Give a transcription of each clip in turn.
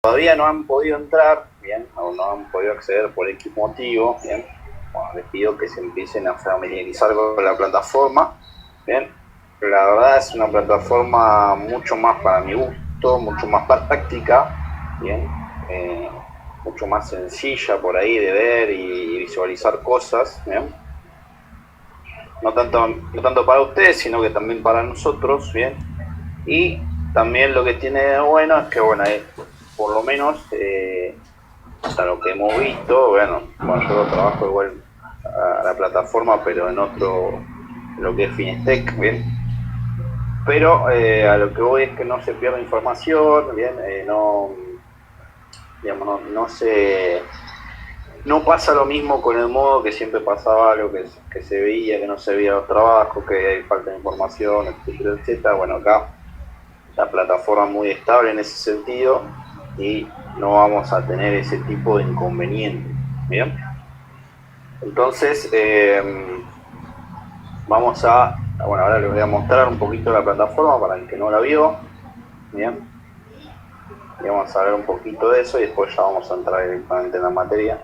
todavía no han podido entrar, bien, o no han podido acceder por X motivo, bien, bueno, les pido que se empiecen a familiarizar con la plataforma, bien. La verdad es una plataforma mucho más para mi gusto, mucho más práctica, bien, mucho más sencilla por ahí de ver y visualizar cosas, bien. No tanto para ustedes, sino que también para nosotros, bien. Y también lo que tiene de bueno es que, bueno, por lo menos hasta lo que hemos visto, bueno, yo trabajo igual a la plataforma, pero en otro, lo que es Finestec, bien. Pero a lo que voy es que no se pierde información, bien, no, digamos, no pasa lo mismo con el modo que siempre pasaba, lo que se veía, que no se veía los trabajos, que hay falta de información, etcétera, etcétera. Bueno, acá la plataforma es muy estable en ese sentido y no vamos a tener ese tipo de inconveniente, ¿bien? Entonces, vamos a, bueno, ahora les voy a mostrar un poquito la plataforma para el que no la vio, ¿bien? Y vamos a ver un poquito de eso y después ya vamos a entrar directamente en la materia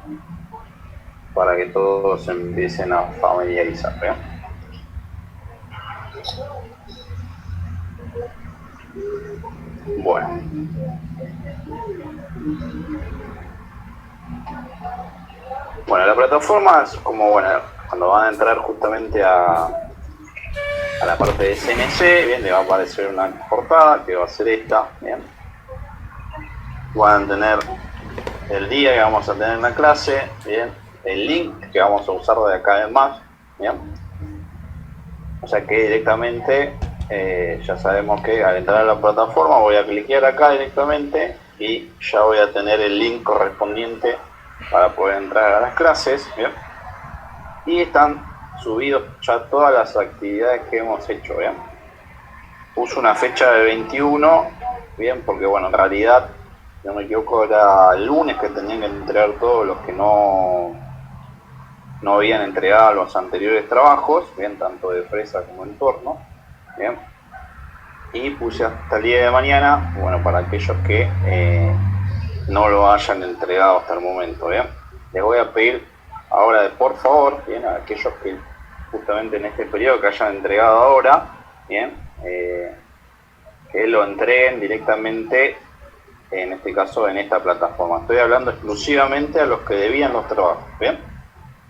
para que todos se empiecen a familiarizar, ¿bien? Bueno. Bueno, la plataforma es como, bueno, cuando van a entrar justamente a la parte de CNC, bien, le va a aparecer una portada que va a ser esta, bien. Van a tener el día que vamos a tener en la clase, bien, el link que vamos a usar de acá en más, bien. O sea que directamente ya sabemos que al entrar a la plataforma voy a cliquear acá directamente y ya voy a tener el link correspondiente para poder entrar a las clases, bien. Y están subidos ya todas las actividades que hemos hecho, bien. Puse una fecha de 21, bien, porque bueno, en realidad, si no me equivoco, era el lunes que tenían que entregar todos los que no habían entregado los anteriores trabajos, bien, tanto de fresa como entorno, bien. Y puse hasta el día de mañana, bueno, para aquellos que no lo hayan entregado hasta el momento, bien. Les voy a pedir ahora, por favor, bien, a aquellos que justamente en este periodo que hayan entregado ahora, bien, que lo entreguen directamente, en este caso en esta plataforma. Estoy hablando exclusivamente a los que debían los trabajos, bien.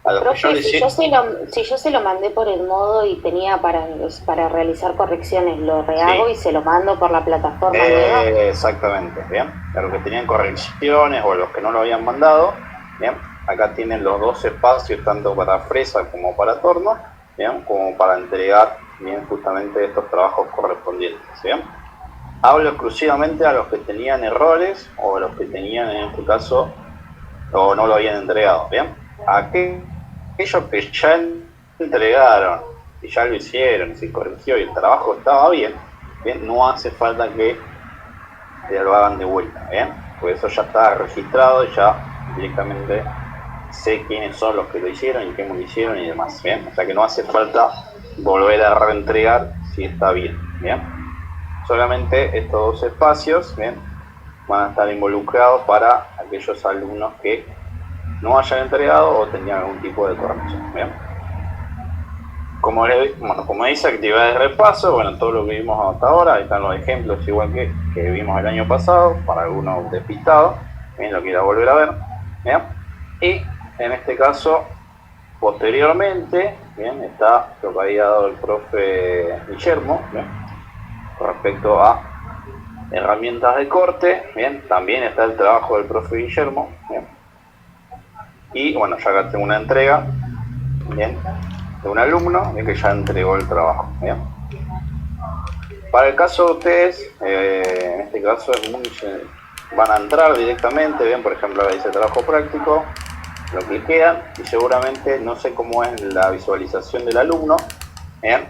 A los Profe, que yo si yo se lo mandé por el modo y tenía para realizar correcciones, lo rehago sí, y se lo mando por la plataforma nueva. exactamente, bien. A los que tenían correcciones o a los que no lo habían mandado, bien. Acá tienen los dos espacios, tanto para fresa como para torno, bien, como para entregar, bien, justamente estos trabajos correspondientes, bien. Hablo exclusivamente a los que tenían errores o a los que tenían, en este caso, o no lo habían entregado, bien. Aquellos que ya entregaron y ya lo hicieron y se corrigió y el trabajo estaba bien, bien, no hace falta que lo hagan de vuelta, bien, porque eso ya está registrado y ya directamente sé quiénes son los que lo hicieron y cómo lo hicieron y demás, bien, o sea que no hace falta volver a reentregar si está bien, bien. Solamente estos dos espacios, bien, van a estar involucrados para aquellos alumnos que no hayan entregado o tenían algún tipo de corrección, ¿bien? Como dice, actividades de repaso, bueno, todo lo que vimos hasta ahora, ahí están los ejemplos igual que vimos el año pasado, para algunos despistados, bien, lo quiera volver a ver, ¿bien? Y en este caso, posteriormente, bien, está lo que había dado el profe Guillermo, ¿bien? Con respecto a herramientas de corte, bien, también está el trabajo del profe Guillermo, bien. Y bueno, ya acá tengo una entrega, bien, de un alumno, bien, que ya entregó el trabajo, bien. Para el caso de ustedes, en este caso van a entrar directamente, bien, por ejemplo, ahora dice trabajo práctico, lo cliquean y seguramente, no sé cómo es la visualización del alumno, bien,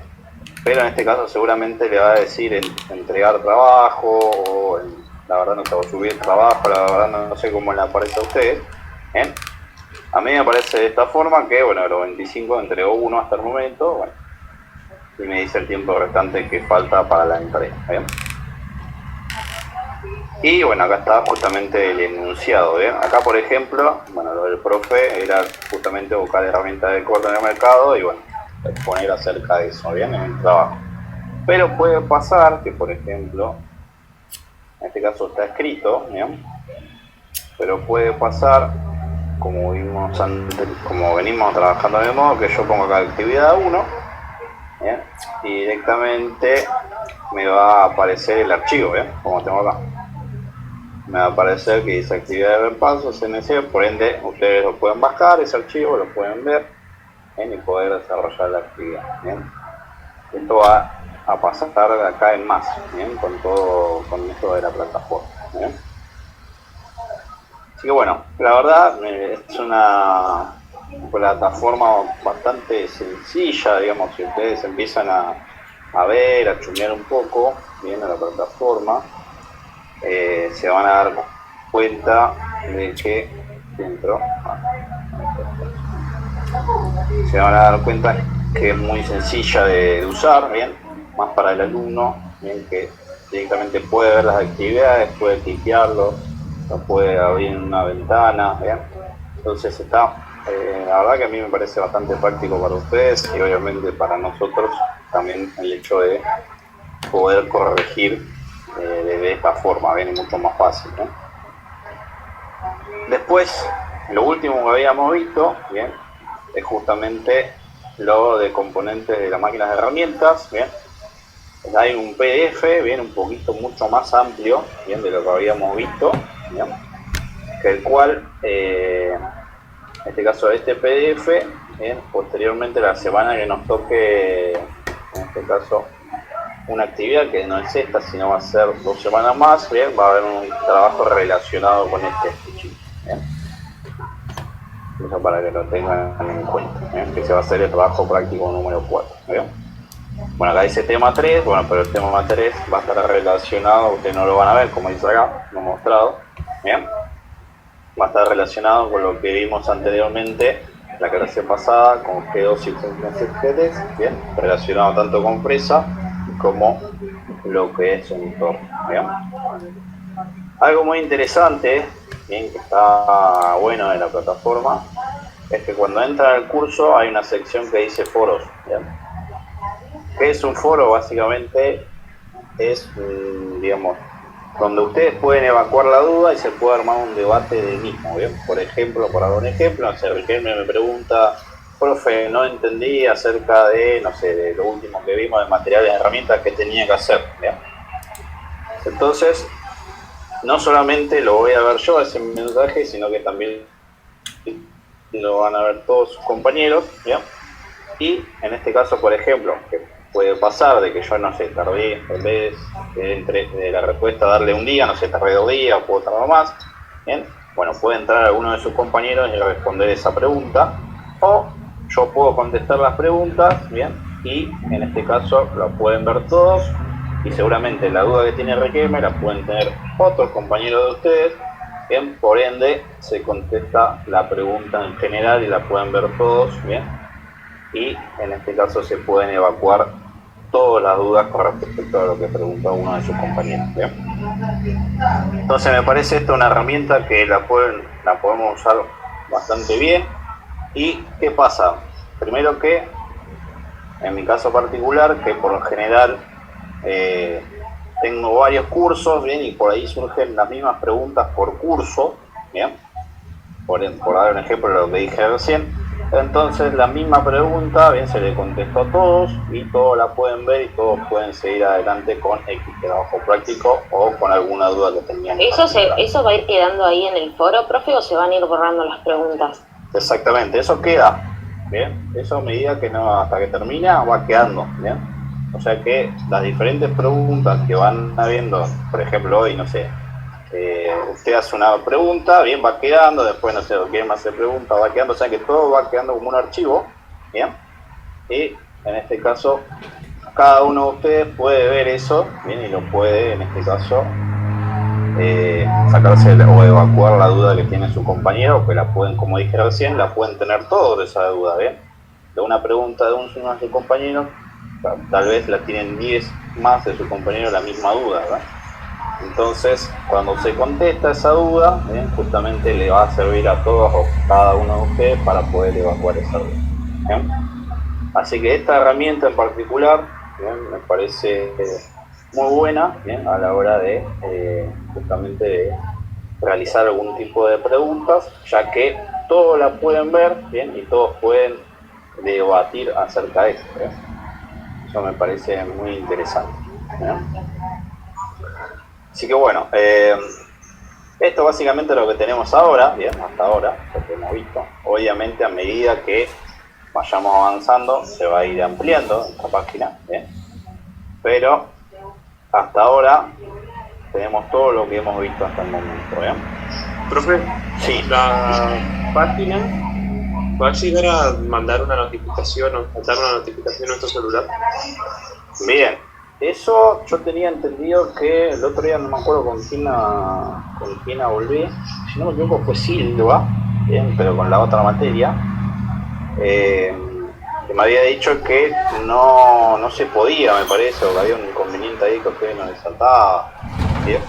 pero en este caso seguramente le va a decir entregar trabajo o la verdad no sé, o subir trabajo, la verdad no sé cómo le aparece a ustedes, bien. A mí me parece de esta forma que, bueno, los 25 entregó uno hasta el momento, bueno, y me dice el tiempo restante que falta para la entrega, ¿bien? Y bueno, acá está justamente el enunciado, ¿bien? Acá, por ejemplo, bueno, lo del profe era justamente buscar herramientas de corte en el mercado y bueno, exponer acerca de eso, ¿bien? En el trabajo. Pero puede pasar que, por ejemplo, en este caso está escrito, ¿bien? Pero puede pasar, como vimos antes, como venimos trabajando de modo, que yo pongo acá actividad 1, ¿bien? Y directamente me va a aparecer el archivo, ¿bien? Como tengo acá. Me va a aparecer que dice actividad de reemplazo, CNC, por ende ustedes lo pueden bajar, ese archivo, lo pueden ver, ¿bien? Y poder desarrollar la actividad, ¿bien? Esto va a pasar de acá en más, ¿bien? Con todo, con esto de la plataforma, ¿bien? Así que bueno, la verdad es una plataforma bastante sencilla, digamos, si ustedes empiezan a ver, a chumear un poco, bien, a la plataforma, se van a dar cuenta de que dentro se van a dar cuenta que es muy sencilla de usar, bien, más para el alumno, bien, que directamente puede ver las actividades, puede cliquearlo, lo puede abrir en una ventana, bien. Entonces está, la verdad que a mí me parece bastante práctico para ustedes y obviamente para nosotros también el hecho de poder corregir de esta forma, bien, mucho más fácil, ¿no? Después, lo último que habíamos visto, bien, es justamente lo de componentes de las máquinas de herramientas, bien. Hay un PDF, bien, un poquito mucho más amplio, bien, de lo que habíamos visto, bien, que el cual, en este caso este PDF, bien, posteriormente la semana que nos toque, en este caso, una actividad que no es esta, sino va a ser 2 semanas más, bien, va a haber un trabajo relacionado con este fichero, bien. Eso para que lo tengan en cuenta, bien, que se va a hacer el trabajo práctico número 4, bien. Bueno, acá dice tema 3, bueno, pero el tema 3 va a estar relacionado, ustedes no lo van a ver, como dice acá, no mostrado, bien. Va a estar relacionado con lo que vimos anteriormente, la clase pasada, con G2 y funciones FGTs, bien, relacionado tanto con presa como lo que es un entorno, bien. Algo muy interesante, bien, que está bueno en la plataforma, es que cuando entran al curso hay una sección que dice foros, bien. ¿Qué es un foro? Básicamente es, digamos, donde ustedes pueden evacuar la duda y se puede armar un debate del mismo, ¿bien? Por ejemplo, por dar un ejemplo, no sé, Riquelme me pregunta, profe, no entendí acerca de, no sé, de lo último que vimos de materiales y herramientas que tenía que hacer, ¿bien? Entonces, no solamente lo voy a ver yo ese mensaje, sino que también lo van a ver todos sus compañeros, ¿bien? Y en este caso, por ejemplo, que puede pasar de que yo, no sé, tardé, en vez de la respuesta darle un día, no sé, tardé 2 días o puedo tardar más, ¿bien? Bueno, puede entrar alguno de sus compañeros y responder esa pregunta, o yo puedo contestar las preguntas, ¿bien? Y en este caso la pueden ver todos y seguramente la duda que tiene Riquelme la pueden tener otros compañeros de ustedes, ¿bien? Por ende, se contesta la pregunta en general y la pueden ver todos, ¿bien? Y en este caso se pueden evacuar todas las dudas con respecto a lo que preguntó uno de sus compañeros, ¿bien? Entonces me parece esto una herramienta que la podemos usar bastante bien. ¿Y qué pasa? Primero que, en mi caso particular, que por lo general tengo varios cursos, ¿bien? Y por ahí surgen las mismas preguntas por curso, ¿bien? Por dar un ejemplo de lo que dije recién. Entonces la misma pregunta, bien, se le contestó a todos y todos la pueden ver y todos pueden seguir adelante con X trabajo práctico o con alguna duda que tenían. ¿Eso va a ir quedando ahí en el foro, profe, o se van a ir borrando las preguntas? Exactamente, eso queda, bien, eso a medida que no, hasta que termina va quedando, bien. O sea que las diferentes preguntas que van habiendo, por ejemplo hoy, no sé, usted hace una pregunta, bien, va quedando, después, no sé, quién más hace pregunta, va quedando, o sea que todo va quedando como un archivo, bien, y en este caso, cada uno de ustedes puede ver eso, bien, y lo puede, en este caso, sacarse o evacuar la duda que tiene su compañero, que la pueden, como dije recién, la pueden tener todos esa duda, bien, de una pregunta de uno de sus compañeros, tal vez la tienen 10 más de su compañero la misma duda, ¿verdad? Entonces, cuando se contesta esa duda, ¿bien? Justamente le va a servir a todos o cada uno de ustedes para poder evacuar esa duda. ¿Bien? Así que esta herramienta en particular, ¿bien? Me parece muy buena, ¿bien? A la hora de justamente de realizar algún tipo de preguntas, ya que todos la pueden ver, ¿bien? Y todos pueden debatir acerca de esto, ¿bien? Eso me parece muy interesante, ¿bien? Así que bueno, esto básicamente es lo que tenemos ahora, bien, hasta ahora, lo que hemos visto. Obviamente a medida que vayamos avanzando se va a ir ampliando esta página, bien, pero hasta ahora tenemos todo lo que hemos visto hasta el momento, bien. Profe, Sí. la página va a llegar a mandar una notificación o dar una notificación a nuestro celular. Bien, eso yo tenía entendido que el otro día, no me acuerdo con quién volví, si no me equivoco fue Silva, bien, pero con la otra materia, que me había dicho que no se podía, me parece, o que había un inconveniente ahí que ustedes no les saltaba, bien.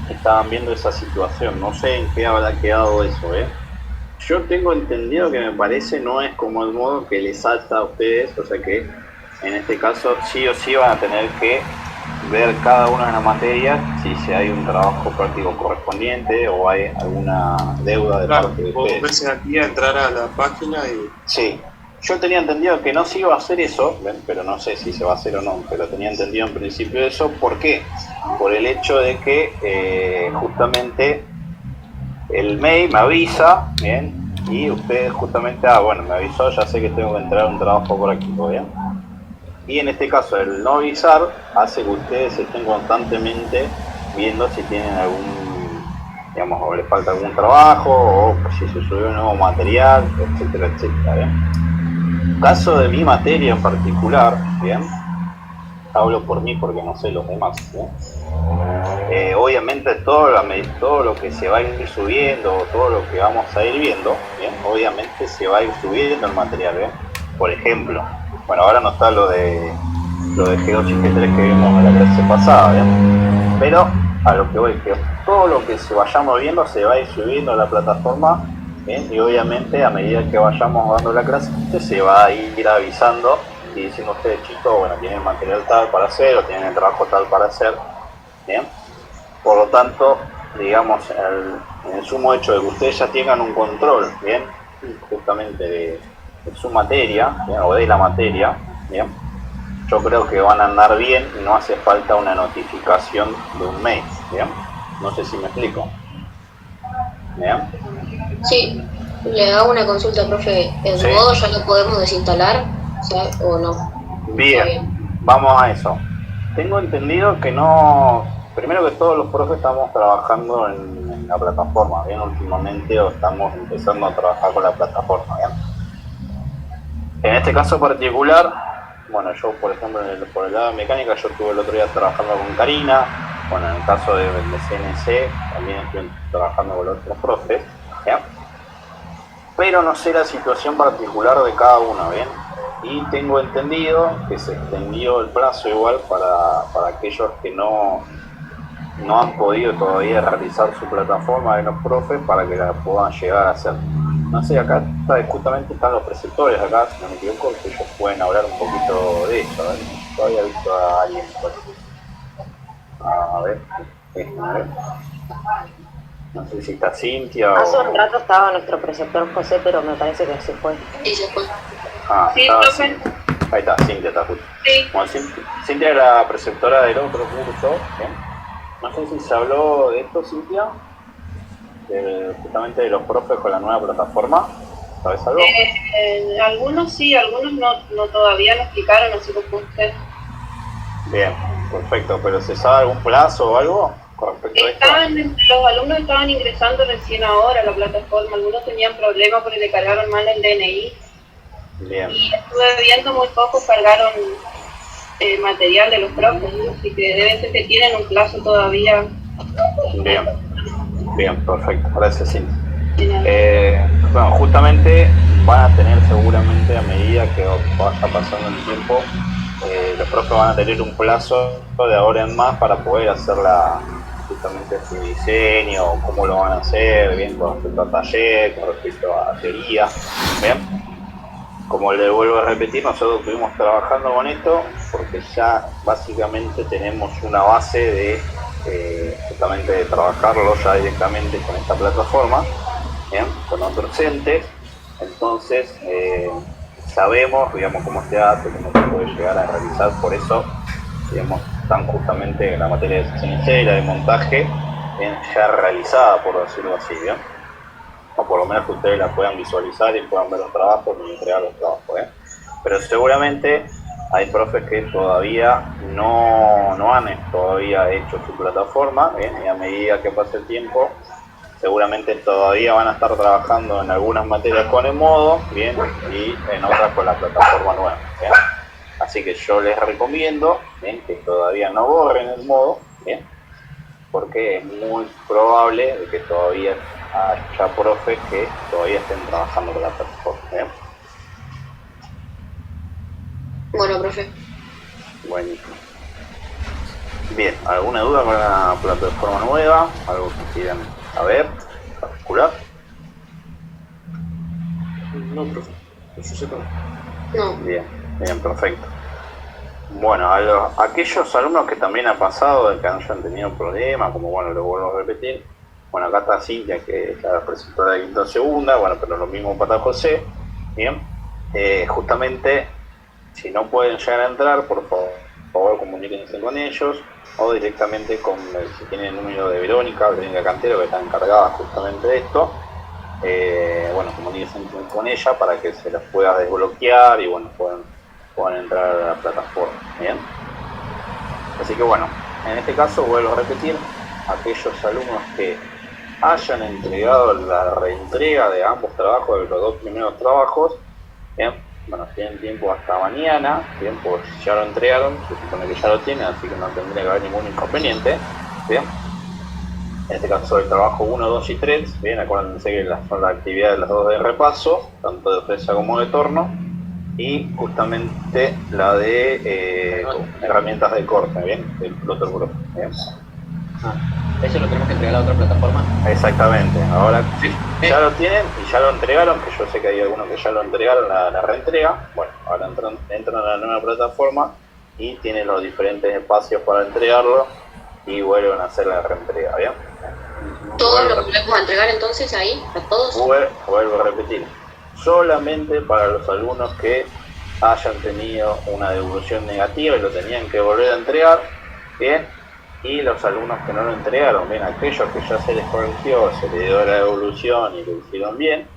Estaban viendo esa situación, no sé en qué habrá quedado eso, Yo tengo entendido que me parece no es como el modo que les salta a ustedes, o sea que en este caso sí o sí van a tener que ver cada una de las materias si hay un trabajo práctico correspondiente o hay alguna deuda de parte de ustedes. Vos ves aquí a entrar a la página y... Sí, yo tenía entendido que no se iba a hacer eso, ¿ven? Pero no sé si se va a hacer o no, pero tenía entendido en principio eso. ¿Por qué? Por el hecho de que justamente el mail me avisa, ¿bien? Y ustedes justamente, bueno, me avisó, ya sé que tengo que entrar a un trabajo correctivo, ¿bien? Y en este caso el no avisar hace que ustedes estén constantemente viendo si tienen algún, digamos, o les falta algún trabajo o si se subió un nuevo material, etcétera, etcétera, ¿bien? Caso de mi materia en particular, ¿bien? Hablo por mí porque no sé los demás, ¿bien? Obviamente todo lo que se va a ir subiendo, todo lo que vamos a ir viendo, ¿bien? Obviamente se va a ir subiendo el material, ¿bien? Por ejemplo, bueno, ahora no está lo de G2 y G3 que vimos en la clase pasada, ¿bien? Pero a lo que voy, que todo lo que se vayamos viendo se va a ir subiendo a la plataforma, ¿bien? Y obviamente a medida que vayamos dando la clase se va a ir avisando y diciendo a ustedes, chicos, bueno, tienen material tal para hacer o tienen el trabajo tal para hacer, ¿bien? Por lo tanto, digamos, en el sumo hecho de que ustedes ya tengan un control, ¿bien? Justamente de su materia, ¿bien? O de la materia, ¿bien? Yo creo que van a andar bien y no hace falta una notificación de un mail, ¿bien? No sé si me explico. ¿Bien? Sí, le hago una consulta, profe. ¿El Sí. modo ya lo podemos desinstalar? ¿O no? Bien, vamos a eso. Tengo entendido que no... Primero que todos los profes estamos trabajando en la plataforma, ¿bien? Últimamente o estamos empezando a trabajar con la plataforma, ¿bien? En este caso particular, bueno, yo por ejemplo por el lado de mecánica, yo estuve el otro día trabajando con Karina, bueno, en el caso de CNC también estoy trabajando con los otros profes, ¿bien? Pero no sé la situación particular de cada uno, ¿bien? Y tengo entendido que se extendió el plazo igual para aquellos que no han podido todavía realizar su plataforma de los profes para que la puedan llegar a hacer. No sé, acá justamente están los preceptores acá, si no me equivoco, que ellos pueden hablar un poquito de eso. A ver, yo había visto a alguien por aquí. A ver. No sé si está Cintia o... Hace un rato estaba nuestro preceptor José, pero me parece que se fue. Sí, se fue. Sí, estaba profe. Cintia. Ahí está, Cintia está justo. Sí. Bueno, Cintia era la preceptora del otro curso, ¿bien? No sé si se habló de esto, Cintia, justamente de los profes con la nueva plataforma. ¿Sabes algo? Algunos sí, algunos no todavía no explicaron, así como usted. Bien, perfecto. ¿Pero se sabe algún plazo o algo con respecto a esto? Los alumnos estaban ingresando recién ahora a la plataforma, algunos tenían problemas porque le cargaron mal el DNI. Bien. Y estuve viendo muy pocos cargaron material de los profes, así que debe ser que tienen un plazo todavía. Bien, perfecto. Gracias, Cintia. Bueno, justamente van a tener seguramente a medida que vaya pasando el tiempo los profes van a tener un plazo de ahora en más para poder hacer justamente su diseño, cómo lo van a hacer, bien, con respecto a taller, con respecto a teoría, bien. Como le vuelvo a repetir, nosotros estuvimos trabajando con esto porque ya básicamente tenemos una base de justamente de trabajarlo ya directamente con esta plataforma, ¿bien? Con otros entes. Entonces sabemos, digamos, cómo se hace, cómo se puede llegar a realizar. Por eso, digamos, están justamente en la materia de CNC y la de montaje ya realizada, por decirlo así, ¿bien? O por lo menos que ustedes la puedan visualizar y puedan ver los trabajos y entregar los trabajos, ¿eh? Pero seguramente hay profes que todavía no han todavía hecho su plataforma, ¿bien? Y a medida que pase el tiempo, seguramente todavía van a estar trabajando en algunas materias con el modo, ¿bien? Y en otras con la plataforma nueva, ¿bien? Así que yo les recomiendo, ¿bien?, que todavía no borren el modo, ¿bien?, porque es muy probable de que todavía haya profes que todavía estén trabajando con la plataforma, ¿bien? Bueno, profe. Buenísimo. Bien, ¿alguna duda con la plataforma nueva? ¿Algo que quieran saber, particular? No, profe. Yo sepa. No. Bien, bien, perfecto. Bueno, aquellos alumnos que también han pasado, de que hayan tenido problemas, como bueno, lo vuelvo a repetir, bueno, acá está Cintia, que es la preceptora de quinto segunda, bueno, pero lo mismo para José, bien, justamente, si no pueden llegar a entrar, por favor comuníquense con ellos, o directamente si tienen el número de Verónica Cantero, que está encargada justamente de esto, bueno, comuníquense con ella para que se las pueda desbloquear y bueno, puedan entrar a la plataforma, ¿bien? Así que bueno, en este caso vuelvo a repetir, aquellos alumnos que hayan entregado la reentrega de ambos trabajos, de los dos primeros trabajos, ¿bien? Bueno, tienen tiempo hasta mañana, ¿bien? Porque si ya lo entregaron, se supone que ya lo tienen, así que no tendría que haber ningún inconveniente, ¿bien? En este caso el trabajo 1, 2 y 3, ¿bien? Acuérdense que son las actividades las dos de repaso, tanto de fresa como de torno, y justamente la de herramientas de corte, ¿bien? El otro grupo, ¿bien? Eso lo tenemos que entregar a la otra plataforma. Exactamente, ahora sí, ya lo tienen y ya lo entregaron, que yo sé que hay algunos que ya lo entregaron, la reentrega. Bueno, ahora entran a la nueva plataforma y tienen los diferentes espacios para entregarlo y vuelven a hacer la reentrega, ¿bien? ¿Todos los volvemos a entregar entonces ahí? ¿A todos? Vuelvo a repetir, solamente para los alumnos que hayan tenido una devolución negativa y lo tenían que volver a entregar, ¿bien? Y los alumnos que no lo entregaron, bien, aquellos que ya se les corrigió, se les dio la devolución y lo hicieron bien,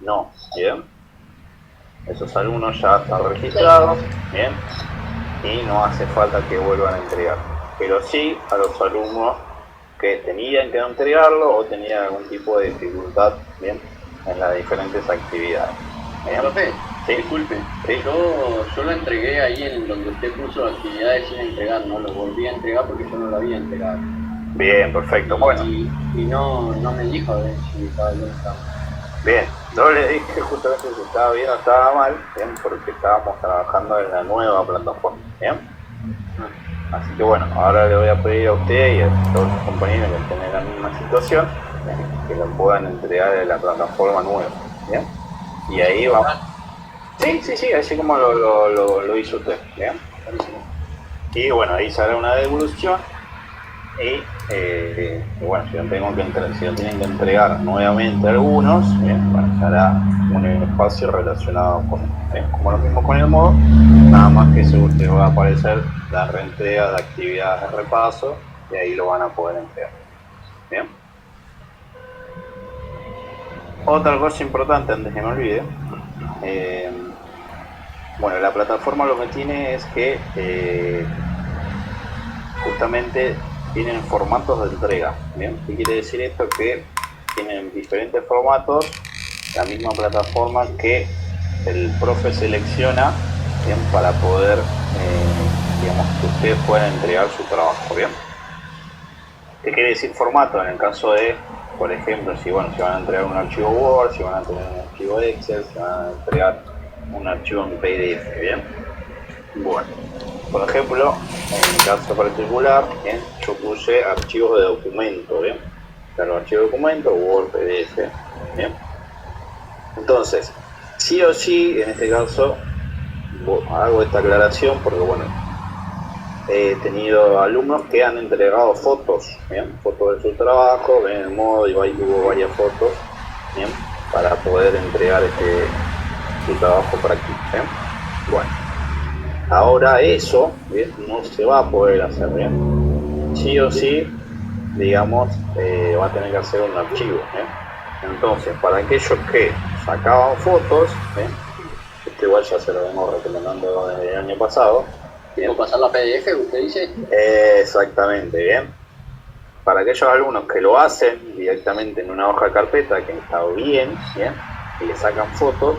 no, ¿bien? Esos alumnos ya están registrados, ¿bien? Y no hace falta que vuelvan a entregar, pero sí a los alumnos que tenían que no entregarlo o tenían algún tipo de dificultad, ¿bien?, en las diferentes actividades. ¿Bien? Profe, ¿Sí? disculpe, ¿Sí? yo lo entregué ahí en donde usted puso actividades sin entregar, no lo volví a entregar porque yo no lo había entregado. Bien, perfecto, bueno. Y no me dijo a ver si estaba bien. Bien, no le dije justamente si estaba bien o estaba mal, ¿bien?, porque estábamos trabajando en la nueva plataforma, ¿bien? Así que bueno, ahora le voy a pedir a usted y a todos los compañeros que estén en la misma situación, ¿bien?, que lo puedan entregar en la plataforma nueva, ¿bien? Y ahí vamos. Sí, así como lo hizo usted, ¿bien? Y bueno, ahí se hará una devolución y bueno, si lo tienen que entregar nuevamente algunos, ¿bien?, bueno, se hará un espacio relacionado como lo mismo con el modo, nada más que seguro va a aparecer la reentrega de actividades de repaso y ahí lo van a poder entregar, ¿bien? Otra cosa importante antes que me olvide, bueno, la plataforma lo que tiene es que justamente tienen formatos de entrega, ¿bien? ¿Qué quiere decir esto? Que tienen diferentes formatos, la misma plataforma que el profe selecciona, ¿bien?, para poder, digamos, que ustedes puedan entregar su trabajo, ¿bien? ¿Qué quiere decir formato? En el caso de, por ejemplo, si van a entregar un archivo Word, si van a entregar un archivo Excel, si van a entregar un archivo en PDF, ¿bien? Bueno, por ejemplo, en mi caso particular, bien, yo puse archivos de documento, bien, claro, archivo de documento, Word, PDF, bien. Entonces, sí o sí, en este caso, hago esta aclaración porque, bueno, he tenido alumnos que han entregado fotos, bien, fotos de su trabajo, ven el modo y hubo varias fotos, bien, para poder entregar su trabajo práctico, bien. Bueno, ahora eso, bien, no se va a poder hacer, bien, sí o sí, digamos, va a tener que hacer un archivo, bien. Entonces, para aquellos que sacaban fotos, bien, esto igual ya se lo vengo recomendando desde el año pasado. ¿Quiero pasar la PDF, usted dice? Exactamente, bien. Para aquellos alumnos que lo hacen directamente en una hoja de carpeta, que está bien, bien, y le sacan fotos,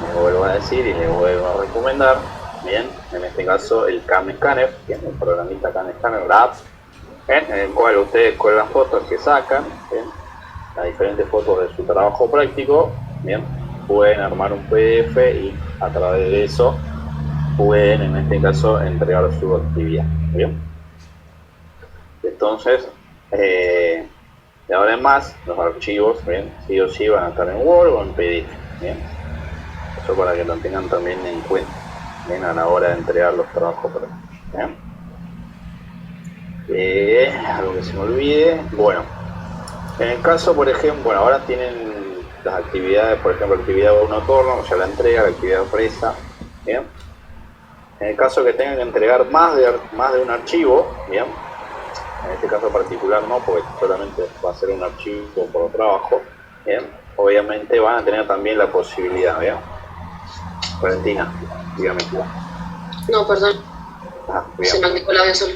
les vuelvo a decir y les vuelvo a recomendar, bien, en este caso el Cam Scanner, bien, el programita Cam Scanner, la app, bien, en el cual ustedes cuelgan fotos que sacan, bien, las diferentes fotos de su trabajo práctico, bien, pueden armar un PDF y a través de eso pueden en este caso entregar su actividad, bien. Entonces, de ahora en más, los archivos, bien, sí o sí van a estar en Word o en PDF, bien. Eso para que lo tengan también en cuenta, bien, a la hora de entregar los trabajos prácticos, bien. Algo que se me olvide, bueno, en el caso, por ejemplo, bueno, ahora tienen las actividades, por ejemplo, actividad 1 torno, ya la entrega, la actividad presa, bien. En el caso que tengan que entregar más de un archivo, bien, en este caso particular no, porque solamente va a ser un archivo por trabajo, bien, obviamente van a tener también la posibilidad, bien. Valentina, dígame. No, perdón. Bien. Se me activó la vez solo.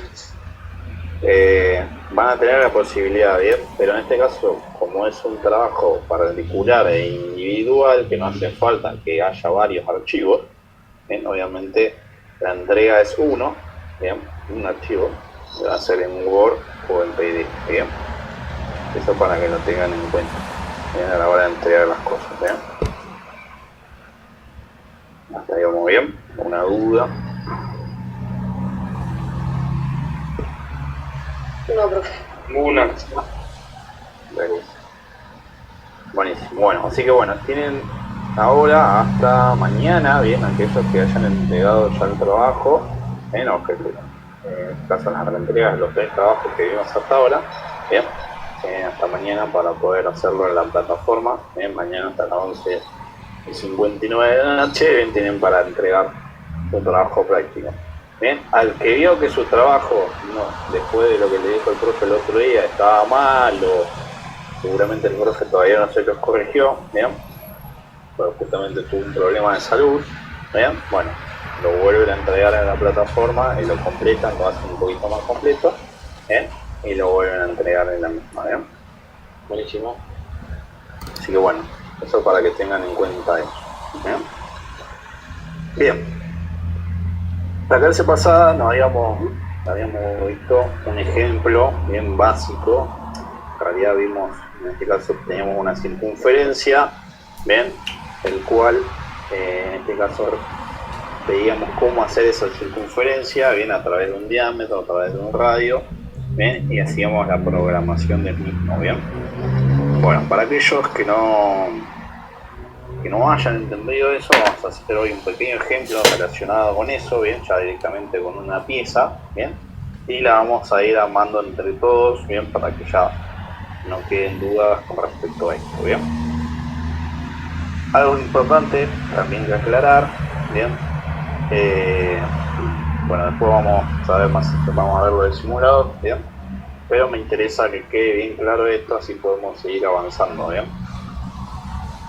Van a tener la posibilidad, bien, pero en este caso, como es un trabajo particular e individual, que no hace falta que haya varios archivos, bien, obviamente la entrega es uno, bien, un archivo, va a ser en Word o en PDF, bien. Eso para que lo tengan en cuenta, bien, a la hora de entregar las cosas, bien. Hasta ahí vamos bien, una duda. No, profe. Una. Buenísimo, bueno, así que bueno, tienen ahora hasta mañana, bien, aquellos que hayan entregado ya el trabajo, en este caso las entregas de los 3 trabajos que vimos hasta ahora, bien, hasta mañana para poder hacerlo en la plataforma, bien, mañana hasta las 11:59 de la noche, bien, tienen para entregar su trabajo práctico. Bien, al que vio que su trabajo, no, después de lo que le dijo el profe el otro día, estaba mal o seguramente el profe todavía no se los corrigió, bien, pero justamente tuvo un problema de salud, bien, bueno, lo vuelven a entregar en la plataforma y lo completan, lo hacen un poquito más completo, bien, y lo vuelven a entregar en la misma, bien. Buenísimo. Así que bueno, eso para que tengan en cuenta eso, bien. Bien. La clase pasada nos habíamos visto un ejemplo bien básico. En realidad vimos, en este caso teníamos una circunferencia, bien, el cual en este caso veíamos cómo hacer esa circunferencia, bien, a través de un diámetro, a través de un radio, bien, y hacíamos la programación del mismo, bien. Bueno, para aquellos que no hayan entendido eso, vamos a hacer hoy un pequeño ejemplo relacionado con eso, bien, ya directamente con una pieza, bien, y la vamos a ir armando entre todos, bien, para que ya no queden dudas con respecto a esto, bien. Algo importante también que aclarar, bien, bueno, después vamos a ver lo del simulador, bien, pero me interesa que quede bien claro esto, así podemos seguir avanzando, bien.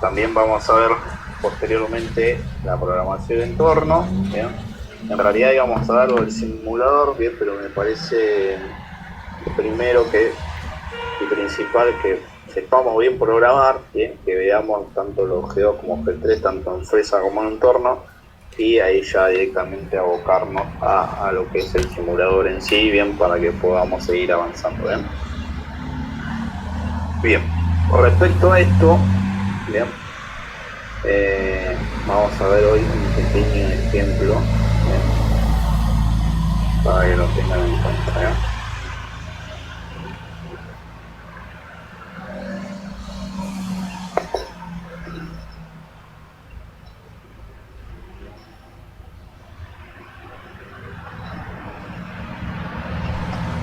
También vamos a ver posteriormente la programación de entorno, ¿bien? En realidad íbamos a dar lo del simulador, bien, pero me parece primero y principal que sepamos bien programar, bien, que veamos tanto los G2 como G3, tanto en Fresa como en entorno, y ahí ya directamente abocarnos a lo que es el simulador en sí, bien, para que podamos seguir avanzando, bien. Bien, con respecto a esto, bien, vamos a ver hoy un pequeño ejemplo Bien. Para que lo tengan en cuenta, ¿eh?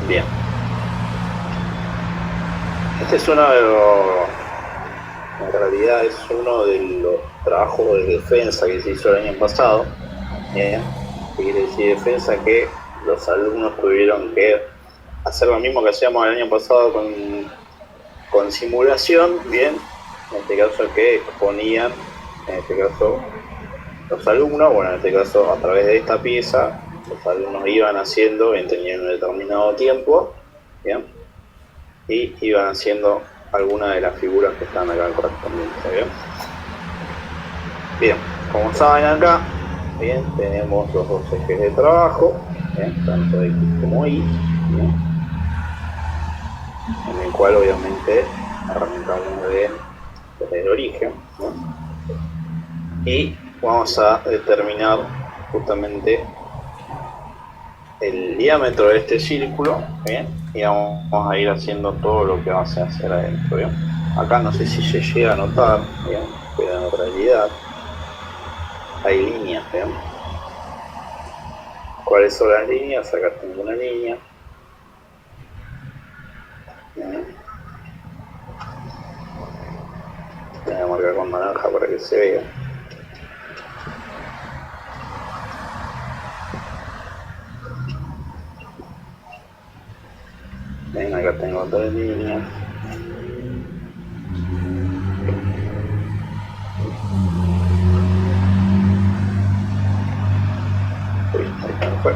Bien. Este es uno de los, en realidad es uno de los trabajos de defensa que se hizo el año pasado. Bien. ¿Qué quiere decir defensa? Que los alumnos tuvieron que hacer lo mismo que hacíamos el año pasado con simulación, bien, en este caso que exponían, en este caso los alumnos, bueno, en este caso a través de esta pieza, los alumnos iban haciendo, bien, tenían un determinado tiempo, bien, y iban haciendo algunas de las figuras que están acá correspondientes, bien. Bien, como saben acá, bien, tenemos los dos ejes de trabajo, bien, tanto X como Y, bien, en el cual obviamente arrancamos desde el origen, ¿no? Y vamos a determinar justamente el diámetro de este círculo, ¿bien? Y vamos a ir haciendo todo lo que vamos a hacer adentro, ¿bien? Acá no sé si se llega a notar, ¿bien? Pero en realidad hay líneas, ¿bien? ¿Cuáles son las líneas? Acá tengo una línea, ¿bien? Voy a marcar con naranja para que se vea. Ven, acá tengo otra línea. Uy, ahí se me fue.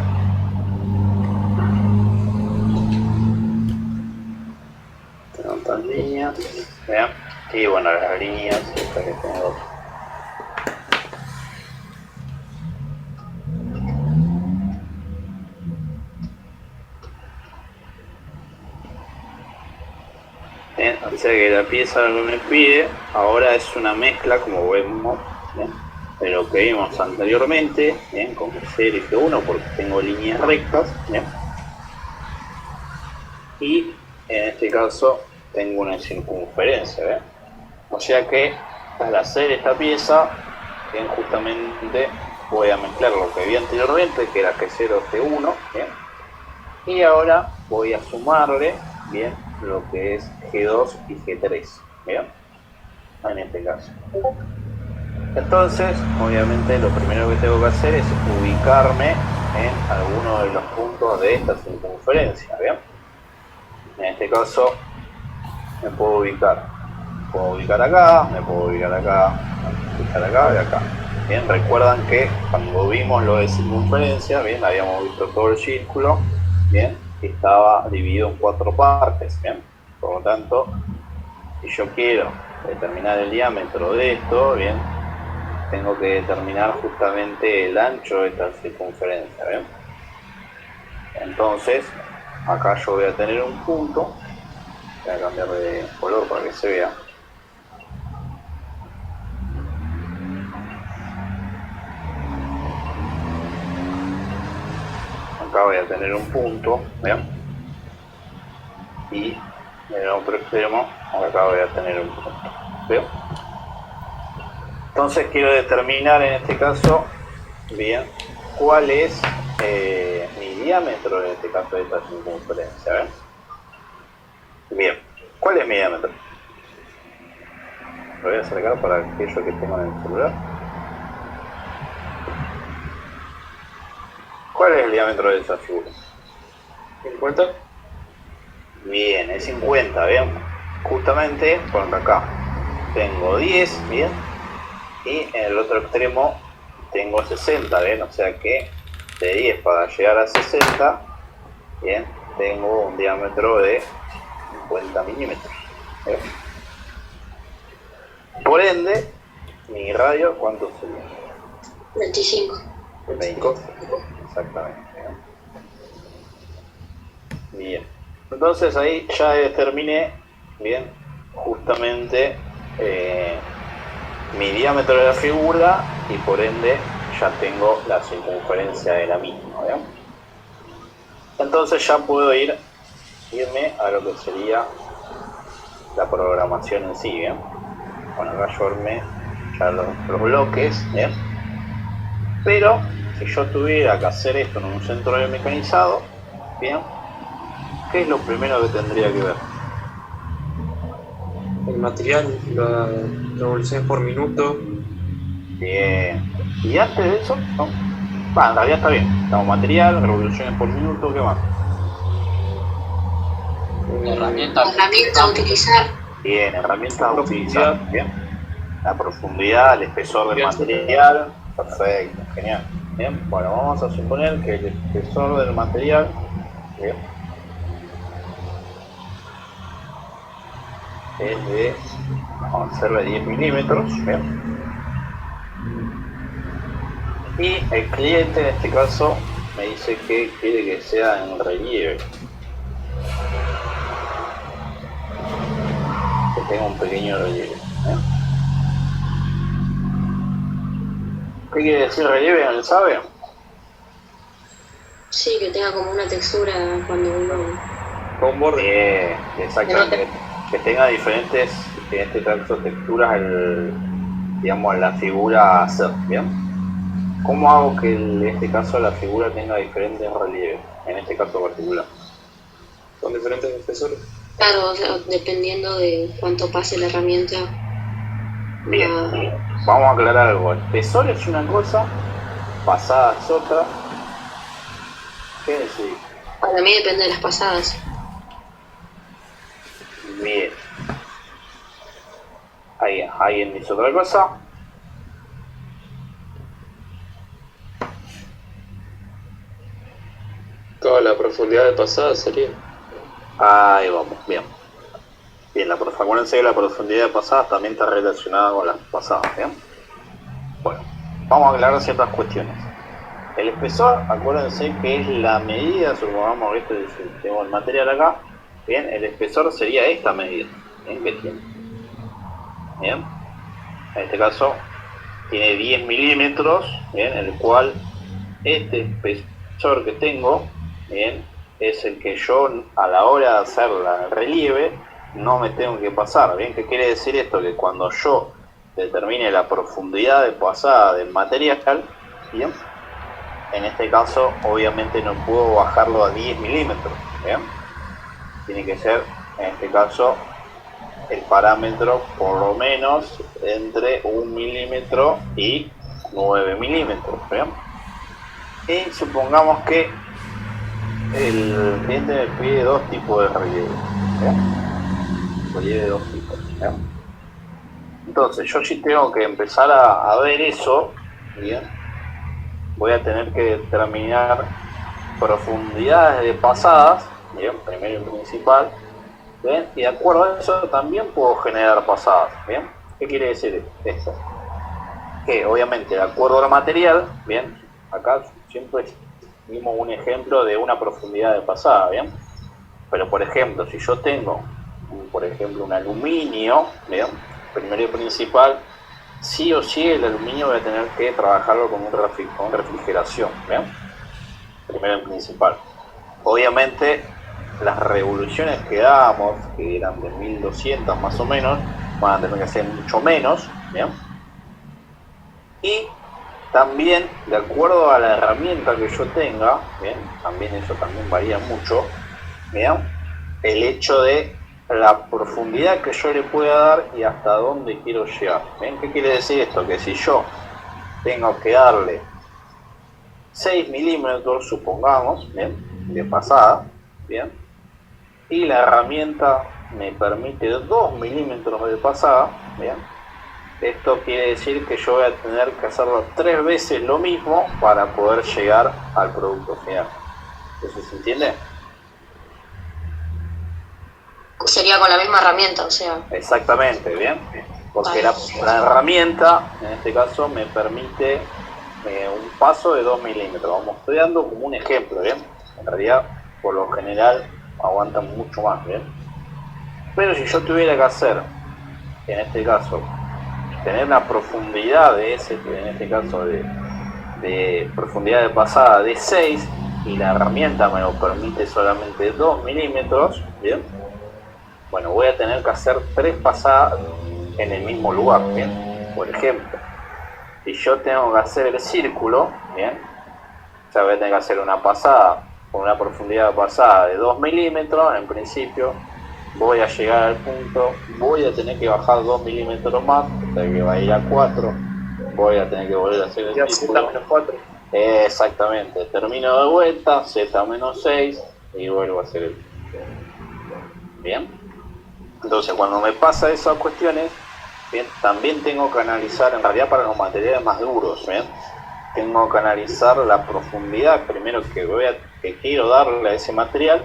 Tengo otras líneas. Vean. Y bueno, las líneas, esta que tengo. Bien, o sea que la pieza lo que me pide ahora es una mezcla, como vemos, ¿bien? De lo que vimos anteriormente, ¿bien? Con G0 y G1 porque tengo líneas rectas, ¿bien? Y en este caso tengo una circunferencia, ¿bien? O sea que al hacer esta pieza, bien, justamente voy a mezclar lo que vi anteriormente, que era G0, G1, ¿bien? Y ahora voy a sumarle, bien, lo que es G2 y G3, ¿bien? En este caso. Entonces, obviamente, lo primero que tengo que hacer es ubicarme en alguno de los puntos de esta circunferencia, ¿bien? En este caso, me puedo ubicar. Puedo ubicar acá, me puedo ubicar acá, ubicar acá y acá. Bien, recuerdan que cuando vimos lo de circunferencia, bien, habíamos visto todo el círculo, bien, y estaba dividido en 4 partes, bien. Por lo tanto, si yo quiero determinar el diámetro de esto, bien, tengo que determinar justamente el ancho de esta circunferencia, bien. Entonces, acá yo voy a tener un punto, voy a cambiar de color para que se vea. Acá voy a tener un punto, ¿bien? Y en el otro extremo, acá voy a tener un punto, ¿bien? Entonces quiero determinar en este caso, bien, cuál es mi diámetro en este caso de esta circunferencia, ¿ven? Bien, ¿cuál es mi diámetro? Lo voy a acercar para aquello que tengo en el celular. ¿Cuál es el diámetro de esa figura? 50. Bien, es 50, bien. Justamente porque acá tengo 10, bien. Y en el otro extremo tengo 60, bien. O sea que de 10 para llegar a 60, bien, tengo un diámetro de 50 milímetros. ¿Bien? Por ende, mi radio, ¿cuánto sería? 25. 25. Exactamente. Bien. Entonces ahí ya determiné, bien, justamente mi diámetro de la figura y por ende ya tengo la circunferencia de la misma, ¿bien? Entonces ya puedo irme a lo que sería la programación en sí, ¿bien? Bueno, acá yo armé ya los bloques, ¿bien? Pero si yo tuviera que hacer esto en un centro de mecanizado, ¿bien? ¿Qué es lo primero que tendría que ver? El material, las revoluciones por minuto. Bien. Y antes de eso, ¿no? En realidad está bien. Estamos material, revoluciones por minuto, ¿qué más? Herramienta Herramienta a utilizar. Bien, herramientas a utilizar. Bien. La profundidad, el espesor del material. Perfecto, genial. Bien, bueno, vamos a suponer que el espesor del material, bien, es de, vamos a hacerle 10 milímetros, bien. Y el cliente en este caso me dice que quiere que sea en relieve, que tenga un pequeño relieve, ¿eh? ¿Qué quiere decir relieve? ¿No sabe? Sí, que tenga como una textura cuando uno... Con borde. Exactamente. Que tenga diferentes, en este caso, texturas, digamos, la figura a hacer, ¿bien? ¿Cómo hago que en este caso la figura tenga diferentes relieves? En este caso particular. Con diferentes espesores. Claro, o sea, dependiendo de cuánto pase la herramienta. Bien, vamos a aclarar algo. Espesor es una cosa, pasada es otra. ¿Qué decir? Para mí depende de las pasadas. Bien. ¿Alguien dice otra cosa? Toda la profundidad de pasada sería. Ahí vamos, bien. Bien, acuérdense que la profundidad de pasadas también está relacionada con las pasadas, ¿bien? Bueno, vamos a aclarar ciertas cuestiones. El espesor, acuérdense que es la medida, supongamos que tengo el material acá, bien, el espesor sería esta medida, ¿bien? Que tiene. Bien, en este caso tiene 10 milímetros, bien, el cual este espesor que tengo, bien, es el que yo a la hora de hacer el relieve no me tengo que pasar, bien. ¿Qué quiere decir esto? Que cuando yo determine la profundidad de pasada del material, bien, en este caso obviamente no puedo bajarlo a 10 milímetros, bien, tiene que ser en este caso el parámetro por lo menos entre 1 milímetro y 9 milímetros, bien. Y supongamos que el cliente me pide dos tipos de relieve, ¿bien? Relieve de dos tipos, ¿bien? Entonces yo sí tengo que empezar a ver eso, ¿bien? Voy a tener que determinar profundidades de pasadas, ¿bien? Primero y principal, ¿bien? Y de acuerdo a eso también puedo generar pasadas, ¿bien? ¿Qué quiere decir esto? Que obviamente de acuerdo al material, ¿bien? Acá siempre dimos un ejemplo de una profundidad de pasada, ¿bien? Pero por ejemplo, si yo tengo, por ejemplo, un aluminio, ¿bien? Primero y principal, sí o sí el aluminio voy a tener que trabajarlo con refrigeración, ¿bien? Primero y principal. Obviamente las revoluciones que dábamos, que eran de 1200 más o menos, van a tener que ser mucho menos, ¿bien? Y también, de acuerdo a la herramienta que yo tenga, ¿bien? También eso también varía mucho, ¿bien? El hecho de la profundidad que yo le pueda dar y hasta dónde quiero llegar, ¿bien? ¿Qué quiere decir esto? Que si yo tengo que darle 6 milímetros, supongamos, ¿bien? De pasada, ¿bien? Y la herramienta me permite 2 milímetros de pasada, ¿bien? Esto quiere decir que yo voy a tener que hacerlo 3 veces lo mismo para poder llegar al producto final. ¿Eso se entiende? Sería con la misma herramienta, o sea. Exactamente, ¿bien? Porque la herramienta, en este caso, me permite un paso de 2 milímetros. Vamos, estoy dando como un ejemplo, ¿bien? En realidad, por lo general, aguantan mucho más, ¿bien? Pero si yo tuviera que hacer, en este caso, tener una profundidad de ese, en este caso de de profundidad de pasada de 6 y la herramienta me lo permite solamente 2 milímetros, ¿bien? Bueno, voy a tener que hacer 3 pasadas en el mismo lugar, ¿bien? Por ejemplo, si yo tengo que hacer el círculo, ¿bien? O sea, voy a tener que hacer una pasada con una profundidad de pasada de 2 milímetros, en principio voy a llegar al punto, voy a tener que bajar 2 milímetros más, o sea que va a ir a 4, voy a tener que volver a hacer el círculo. Z-4. Exactamente, termino de vuelta, Z-6 y vuelvo a hacer el... Bien, entonces cuando me pasa esas cuestiones, bien, también tengo que analizar, en realidad para los materiales más duros, bien, tengo que analizar la profundidad primero que quiero darle a ese material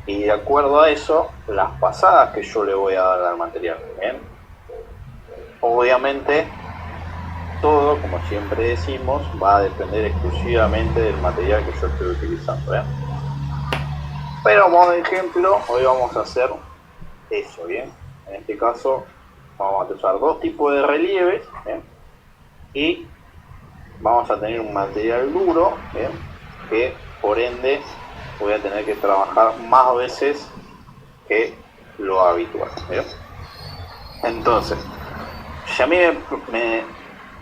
y de acuerdo a eso las pasadas que yo le voy a dar al material, bien. Obviamente todo, como siempre decimos, va a depender exclusivamente del material que yo estoy utilizando, ¿bien? Pero a modo de ejemplo, hoy vamos a hacer eso, ¿bien? En este caso vamos a usar dos tipos de relieves, ¿bien? Y vamos a tener un material duro, ¿bien? Que por ende voy a tener que trabajar más veces que lo habitual, ¿bien? Entonces, si a mí me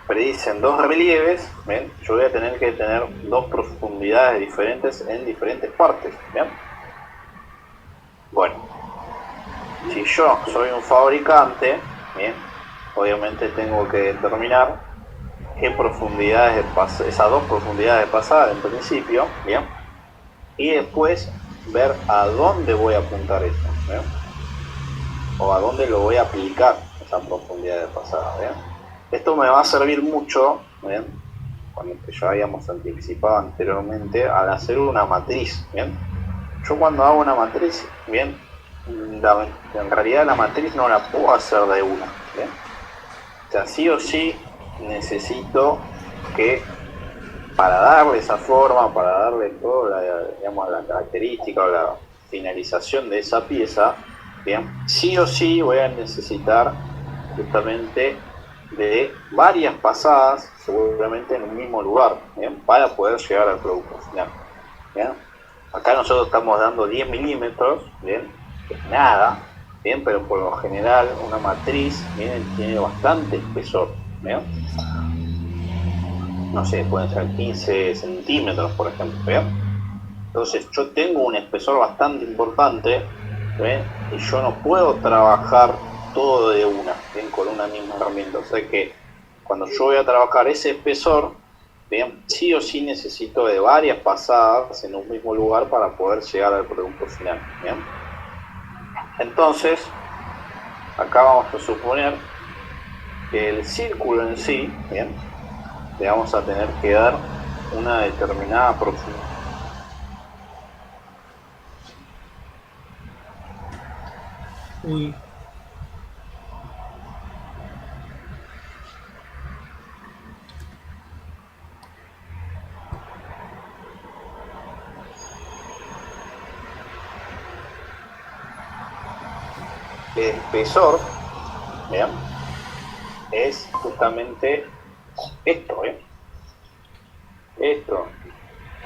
predicen dos relieves, ¿bien? Yo voy a tener que tener dos profundidades diferentes en diferentes partes, ¿bien? Bueno, si yo soy un fabricante, ¿bien? Obviamente tengo que determinar qué profundidades esas dos profundidades de pasada en principio, ¿bien? Y después ver a dónde voy a apuntar eso, ¿bien? O a dónde lo voy a aplicar esa profundidad de pasada, ¿bien? Esto me va a servir mucho, ¿bien? Cuando ya habíamos anticipado anteriormente, al hacer una matriz, ¿bien? Yo cuando hago una matriz, ¿bien? En realidad la matriz no la puedo hacer de una, ¿bien? O sea, sí o sí necesito que para darle esa forma, para darle toda la característica o la finalización de esa pieza, ¿bien? Sí o sí voy a necesitar justamente de varias pasadas, seguramente en un mismo lugar, ¿bien? Para poder llegar al producto final, ¿bien? Acá nosotros estamos dando 10 milímetros, ¿bien? Que es nada, ¿bien? Pero por lo general una matriz, ¿bien? Tiene bastante espesor, ¿bien? No sé, pueden ser 15 centímetros, por ejemplo, ¿bien? Entonces yo tengo un espesor bastante importante, ¿bien? Y yo no puedo trabajar todo de una, ¿bien? Con una misma herramienta. O sea que cuando yo voy a trabajar ese espesor, ¿bien? Sí o sí necesito de varias pasadas en un mismo lugar para poder llegar al producto final, ¿bien? Entonces, acá vamos a suponer que el círculo en sí, ¿bien? Le vamos a tener que dar una determinada profundidad. El espesor, ¿bien? Es justamente esto, ¿bien? Esto.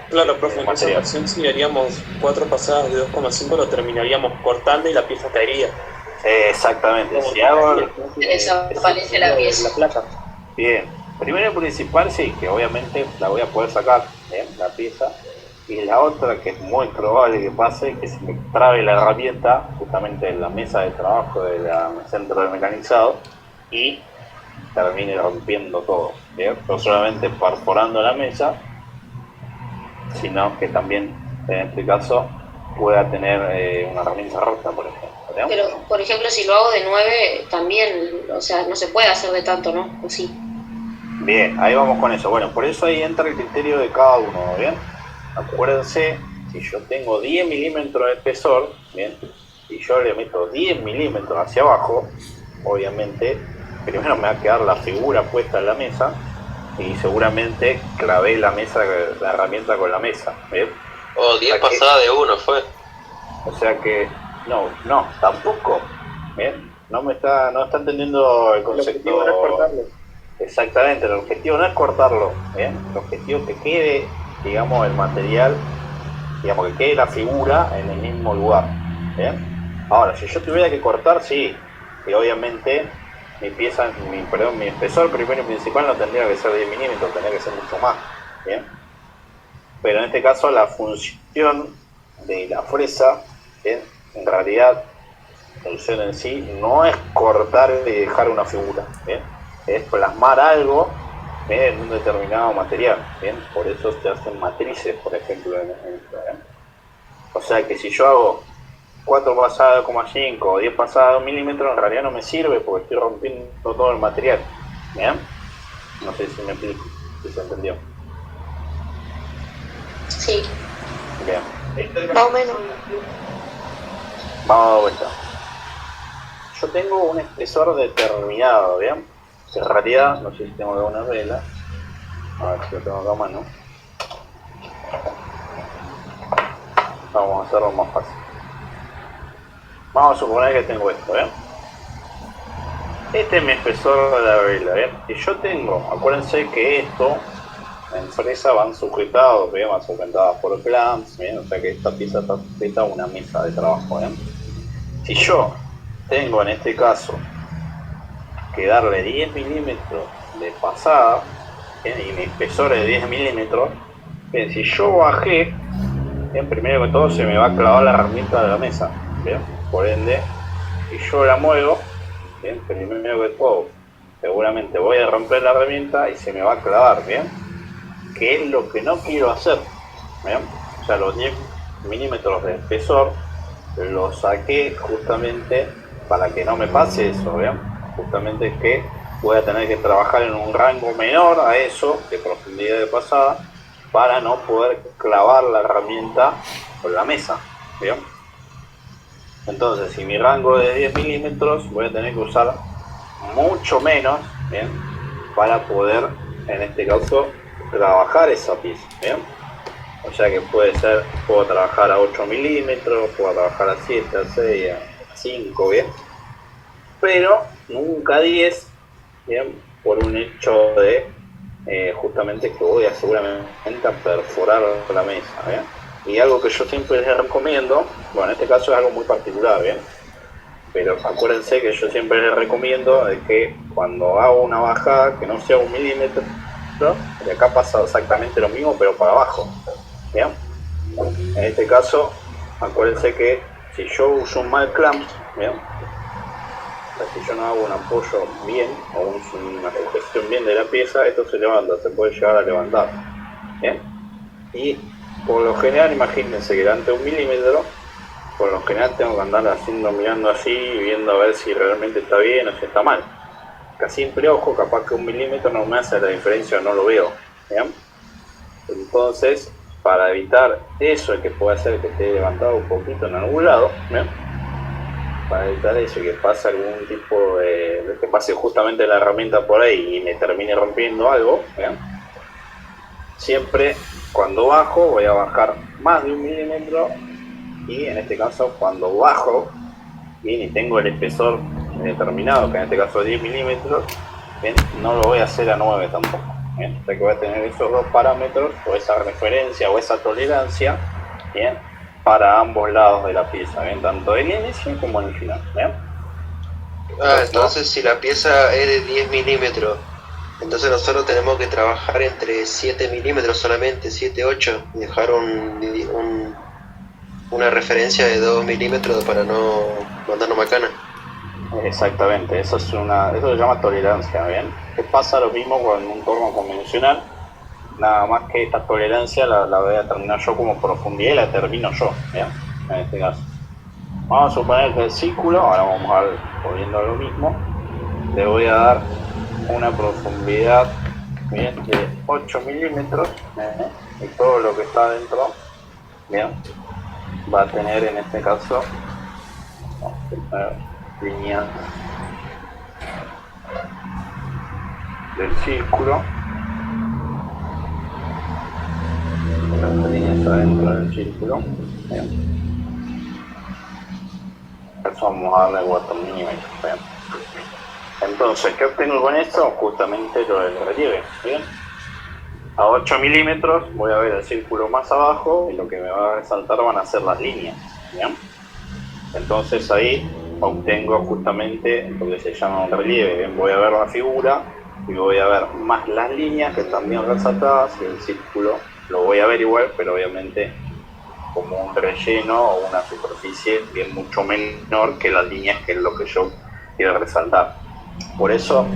Claro, profe, en esa ocasión si haríamos 4 pasadas de 2,5 lo terminaríamos cortando y la pieza caería. Exactamente. Si hago Desaparece la pieza. La placa. bien, primero y principal sí, que obviamente la voy a poder sacar, ¿bien? La pieza. Y la otra que es muy probable que pase, que se me trabe la herramienta justamente en la mesa de trabajo del centro de mecanizado y termine rompiendo todo, ¿bien? No solamente perforando la mesa, sino que también en este caso pueda tener una herramienta rota, por ejemplo, ¿bien? Pero, por ejemplo, si lo hago de 9, también, o sea, no se puede hacer de tanto, ¿no? ¿O sí? Bien, ahí vamos con eso. Bueno, por eso ahí entra el criterio de cada uno, ¿bien? Acuérdense, si yo tengo 10 milímetros de espesor, ¿bien? Y yo le meto 10 milímetros hacia abajo, obviamente, primero me va a quedar la figura puesta en la mesa y seguramente clavé la herramienta con la mesa, ¿bien? Oh, 10 pasadas de uno fue. O sea que, no, tampoco, ¿bien? No está entendiendo el concepto. Exactamente, el objetivo no es cortarlo, ¿bien? El objetivo es que quede, digamos, el material, digamos, que quede la figura en el mismo lugar, ¿bien? Ahora, si yo tuviera que cortar, sí, y obviamente mi espesor primero y principal no tendría que ser 10 milímetros, tendría que ser mucho más, ¿bien? Pero en este caso la función de la fresa, ¿bien? En realidad, la función en sí no es cortar y dejar una figura, ¿bien? Es plasmar algo, ¿bien? En un determinado material, ¿bien? Por eso se hacen matrices, por ejemplo, ¿bien? O sea que si yo hago 4 pasadas de 2,5 o 10 pasadas de 2 milímetros, en realidad no me sirve porque estoy rompiendo todo el material, ¿bien? No sé si me explico, si se entendió. Sí, Bien. más o menos. Vamos a dar vuelta. Yo tengo un espesor determinado, ¿bien? En realidad, no sé si tengo alguna vela. A ver si lo tengo acá a mano. Vamos a hacerlo más fácil. Vamos a suponer que tengo esto, ¿bien? Este es mi espesor de la vela, ¿bien? Y yo tengo, acuérdense que esto en fresa van sujetados, ¿bien? Van sujetadas por clamps, ¿bien? O sea que esta pieza está sujeta a una mesa de trabajo, ¿bien? Si yo tengo en este caso que darle 10 milímetros de pasada, ¿bien? Y mi espesor es de 10 milímetros, ¿bien? Si yo bajé, ¿bien? Primero que todo se me va a clavar la herramienta de la mesa, ¿bien? Por ende, si yo la muevo, ¿bien? Primero que todo, seguramente voy a romper la herramienta y se me va a clavar, ¿bien? Que es lo que no quiero hacer, ¿bien? O sea, los 10 milímetros de espesor los saqué justamente para que no me pase eso, ¿bien? Justamente que voy a tener que trabajar en un rango menor a eso, de profundidad de pasada, para no poder clavar la herramienta con la mesa, ¿bien? Entonces, si mi rango es de 10 milímetros, voy a tener que usar mucho menos, ¿bien? Para poder, en este caso, trabajar esa pieza, ¿bien? O sea que puedo trabajar a 8 milímetros, puedo trabajar a 7, a 6, a 5, ¿bien? Pero nunca 10, ¿bien? Por un hecho de justamente que voy a seguramente a perforar la mesa, ¿bien? Y algo que yo siempre les recomiendo, bueno, en este caso es algo muy particular, ¿bien? Pero acuérdense que yo siempre les recomiendo de que cuando hago una bajada que no sea 1 milímetro, y acá pasa exactamente lo mismo pero para abajo, ¿bien? En este caso, acuérdense que si yo uso un mal clamp, ¿bien? O sea, si yo no hago un apoyo bien o una sujeción bien de la pieza, esto se levanta, se puede llegar a levantar, ¿bien? Y por lo general, imagínense que delante de 1 milímetro, por lo general tengo que andar mirando así, viendo a ver si realmente está bien o si está mal. Que a simple ojo, capaz que 1 milímetro no me hace la diferencia o no lo veo, ¿bien? Entonces, para evitar eso, que puede hacer que esté levantado un poquito en algún lado, ¿bien? Para evitar eso, que pase algún tipo de que pase justamente la herramienta por ahí y me termine rompiendo algo, ¿bien? Siempre cuando bajo voy a bajar más de 1 milímetro y en este caso cuando bajo bien, y tengo el espesor determinado, que en este caso es 10 milímetros, bien, no lo voy a hacer a 9 tampoco, bien, o sea que voy a tener esos dos parámetros o esa referencia o esa tolerancia, bien, para ambos lados de la pieza, bien, tanto en el inicio como en el final, bien. Entonces si la pieza es de 10 milímetros, entonces nosotros tenemos que trabajar entre 7 milímetros solamente, 7, 8, y dejar una referencia de 2 milímetros para no mandarnos macana. Exactamente, eso se llama tolerancia, ¿bien? Que pasa lo mismo con un torno convencional, nada más que esta tolerancia la voy a determinar yo como profundidad y la determino yo, ¿bien? En este caso. Vamos a suponer que el círculo, ahora vamos a ver, volviendo a lo mismo, le voy a dar una profundidad, bien, de 8 milímetros, y todo lo que está dentro, bien, va a tener en este caso, vamos a poner línea del círculo, las líneas adentro del círculo, bien. Eso vamos a darle 4 milímetros, bien. Entonces, ¿qué obtengo con esto? Justamente lo del relieve, ¿bien? A 8 milímetros voy a ver el círculo más abajo y lo que me va a resaltar van a ser las líneas, ¿bien? Entonces ahí obtengo justamente lo que se llama un relieve, ¿bien? Voy a ver la figura y voy a ver más las líneas que están bien resaltadas y el círculo lo voy a ver igual, pero obviamente como un relleno o una superficie bien mucho menor que las líneas, que es lo que yo quiero resaltar. Por eso